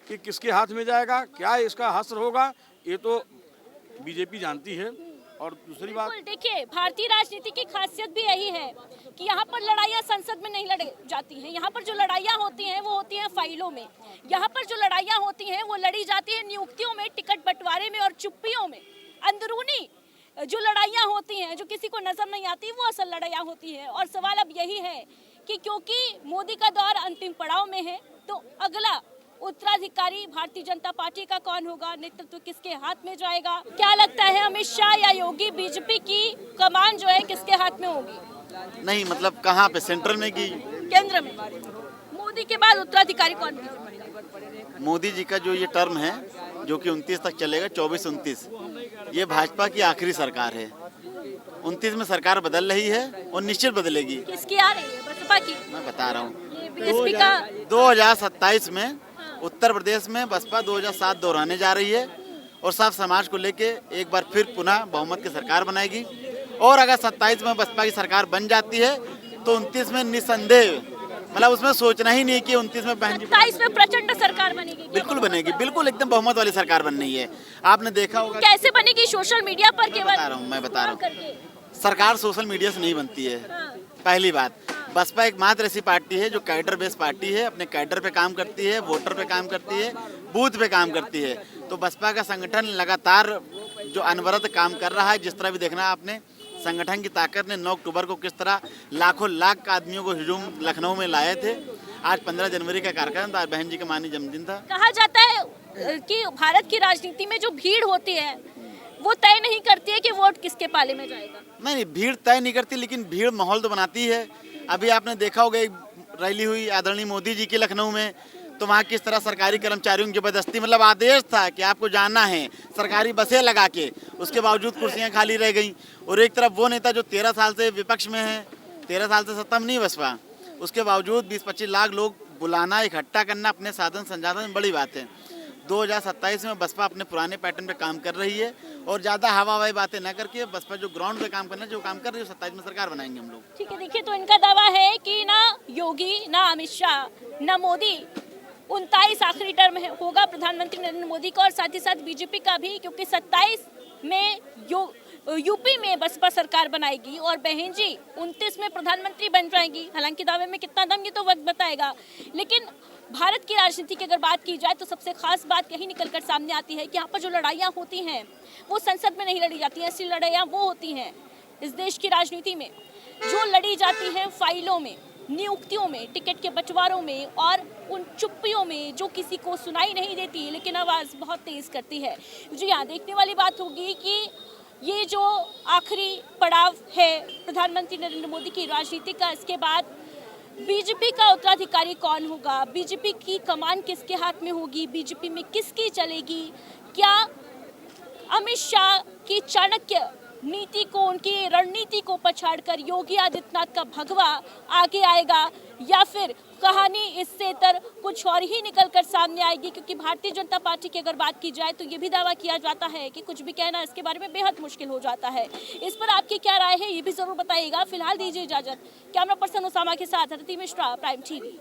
कि किसके हाथ में जाएगा, क्या इसका हश्र होगा, ये तो बीजेपी जानती है। और दूसरी बात, देखिए भारतीय राजनीति की खासियत भी यही है कि यहाँ पर लड़ाइयाँ संसद में नहीं लड़ी जाती हैं। यहाँ पर जो लड़ाइयाँ होती हैं वो होती हैं फाइलों में। यहाँ पर जो लड़ाइयाँ होती हैं वो लड़ी जाती है नियुक्तियों में, टिकट बंटवारे में और चुप्पियों में। अंदरूनी जो लड़ाइयाँ होती हैं, जो किसी को नजर नहीं आती, वो असल लड़ाइयाँ होती है। और सवाल अब यही है कि क्योंकि मोदी का दौर अंतिम पड़ाव में है, तो अगला उत्तराधिकारी भारतीय जनता पार्टी का कौन होगा, नेतृत्व किसके हाथ में जाएगा? क्या लगता है अमित शाह या योगी, बीजेपी की कमान जो है किसके हाथ में होगी? नहीं मतलब कहाँ पे, सेंट्रल में कि केंद्र में? मोदी के बाद उत्तराधिकारी कौन होगा? मोदी जी का जो ये टर्म है जो कि 29 तक चलेगा, 24-29, ये भाजपा की आखिरी सरकार है। 29 में सरकार बदल रही है और निश्चित बदलेगी। किसकी आ रही है? बसपा की? मैं बता रहा हूँ, 2027 में उत्तर प्रदेश में बसपा 2007 दोहराने जा रही है और सब समाज को लेके एक बार फिर पुनः बहुमत की सरकार बनाएगी। और अगर 27 में बसपा की सरकार बन जाती है तो 29 में निसंदेह, मतलब उसमें सोचना ही नहीं कि 29 में 27 में प्रचंड सरकार बनेगी। बिल्कुल बनेगी, बिल्कुल एकदम बहुमत वाली सरकार बननी है। आपने देखा होगा कैसे बनेगी? सोशल मीडिया पर केवल मैं बता रहा हूँ, सरकार सोशल मीडिया से नहीं बनती है। पहली बात, बसपा एक मात्र ऐसी पार्टी है जो कैडर बेस्ड पार्टी है, अपने कैडर पे काम करती है, वोटर पे काम करती है, बूथ पे काम करती है। तो बसपा का संगठन लगातार जो अनवरत काम कर रहा है, जिस तरह भी देखना आपने संगठन की ताकत ने 9 अक्टूबर को किस तरह लाखों लाख आदमियों को हुजूम लखनऊ में लाए थे। आज 15 जनवरी का कार्यक्रम था, बहन जी का माननीय जन्मदिन था। कहा जाता है कि भारत की राजनीति में जो भीड़ होती है वो तय नहीं करती है कि वोट किसके पाले में जाएगा। नहीं, भीड़ तय नहीं करती, लेकिन भीड़ माहौल तो बनाती है। अभी आपने देखा होगा एक रैली हुई आदरणीय मोदी जी की लखनऊ में, तो वहाँ किस तरह सरकारी कर्मचारियों की जबरदस्ती, मतलब आदेश था कि आपको जाना है, सरकारी बसें लगा के, उसके बावजूद कुर्सियाँ खाली रह गई। और एक तरफ वो नेता जो 13 साल से विपक्ष में है, 13 साल से सत्ता में नहीं बसपा, उसके बावजूद 20-25 लाख लोग बुलाना, इकट्ठा करना अपने साधन संसाधन, बड़ी बात है। 2027 में बसपा अपने पुराने पैटर्न पे काम कर रही है और ज़्यादा हवाई बातें न करके बसपा जो ग्राउंड पे काम करना है, जो काम कर रही है, 27 में सरकार बनाएंगे हम लोग। ठीक है, देखिए तो इनका दावा है कि ना योगी, ना अमित शाह, ना मोदी, 29 आखिरी टर्म होगा प्रधानमंत्री नरेंद्र मोदी का और साथ ही साथ बीजेपी का भी, क्योंकि 27 में यूपी में बसपा सरकार बनाएगी और बहन जी 29 में प्रधानमंत्री बन जाएंगी। हालांकि दावे में कितना दम ये तो वक्त बताएगा, लेकिन भारत की राजनीति की अगर बात की जाए तो सबसे खास बात यही निकलकर सामने आती है कि यहाँ पर जो लड़ाइयाँ होती हैं वो संसद में नहीं लड़ी जाती हैं। ऐसी लड़ाइयाँ वो होती हैं इस देश की राजनीति में जो लड़ी जाती हैं फाइलों में, नियुक्तियों में, टिकट के बंटवारों में और उन चुप्पियों में जो किसी को सुनाई नहीं देती लेकिन आवाज़ बहुत तेज़ करती है। जी हाँ, देखने वाली बात होगी कि ये जो आखिरी पड़ाव है प्रधानमंत्री नरेंद्र मोदी की राजनीति का, इसके बाद बीजेपी का उत्तराधिकारी कौन होगा, बीजेपी की कमान किसके हाथ में होगी, बीजेपी में किसकी चलेगी, क्या अमित शाह की चाणक्य नीति को, उनकी रणनीति को पछाड़कर योगी आदित्यनाथ का भगवा आगे आएगा या फिर कहानी इससे तर कुछ और ही निकल कर सामने आएगी, क्योंकि भारतीय जनता पार्टी की अगर बात की जाए तो ये भी दावा किया जाता है कि कुछ भी कहना इसके बारे में बेहद मुश्किल हो जाता है। इस पर आपकी क्या राय है ये भी जरूर बताइएगा। फिलहाल दीजिए इजाजत। कैमरा पर्सन उसामा के साथ रति मिश्रा, प्राइम टीवी।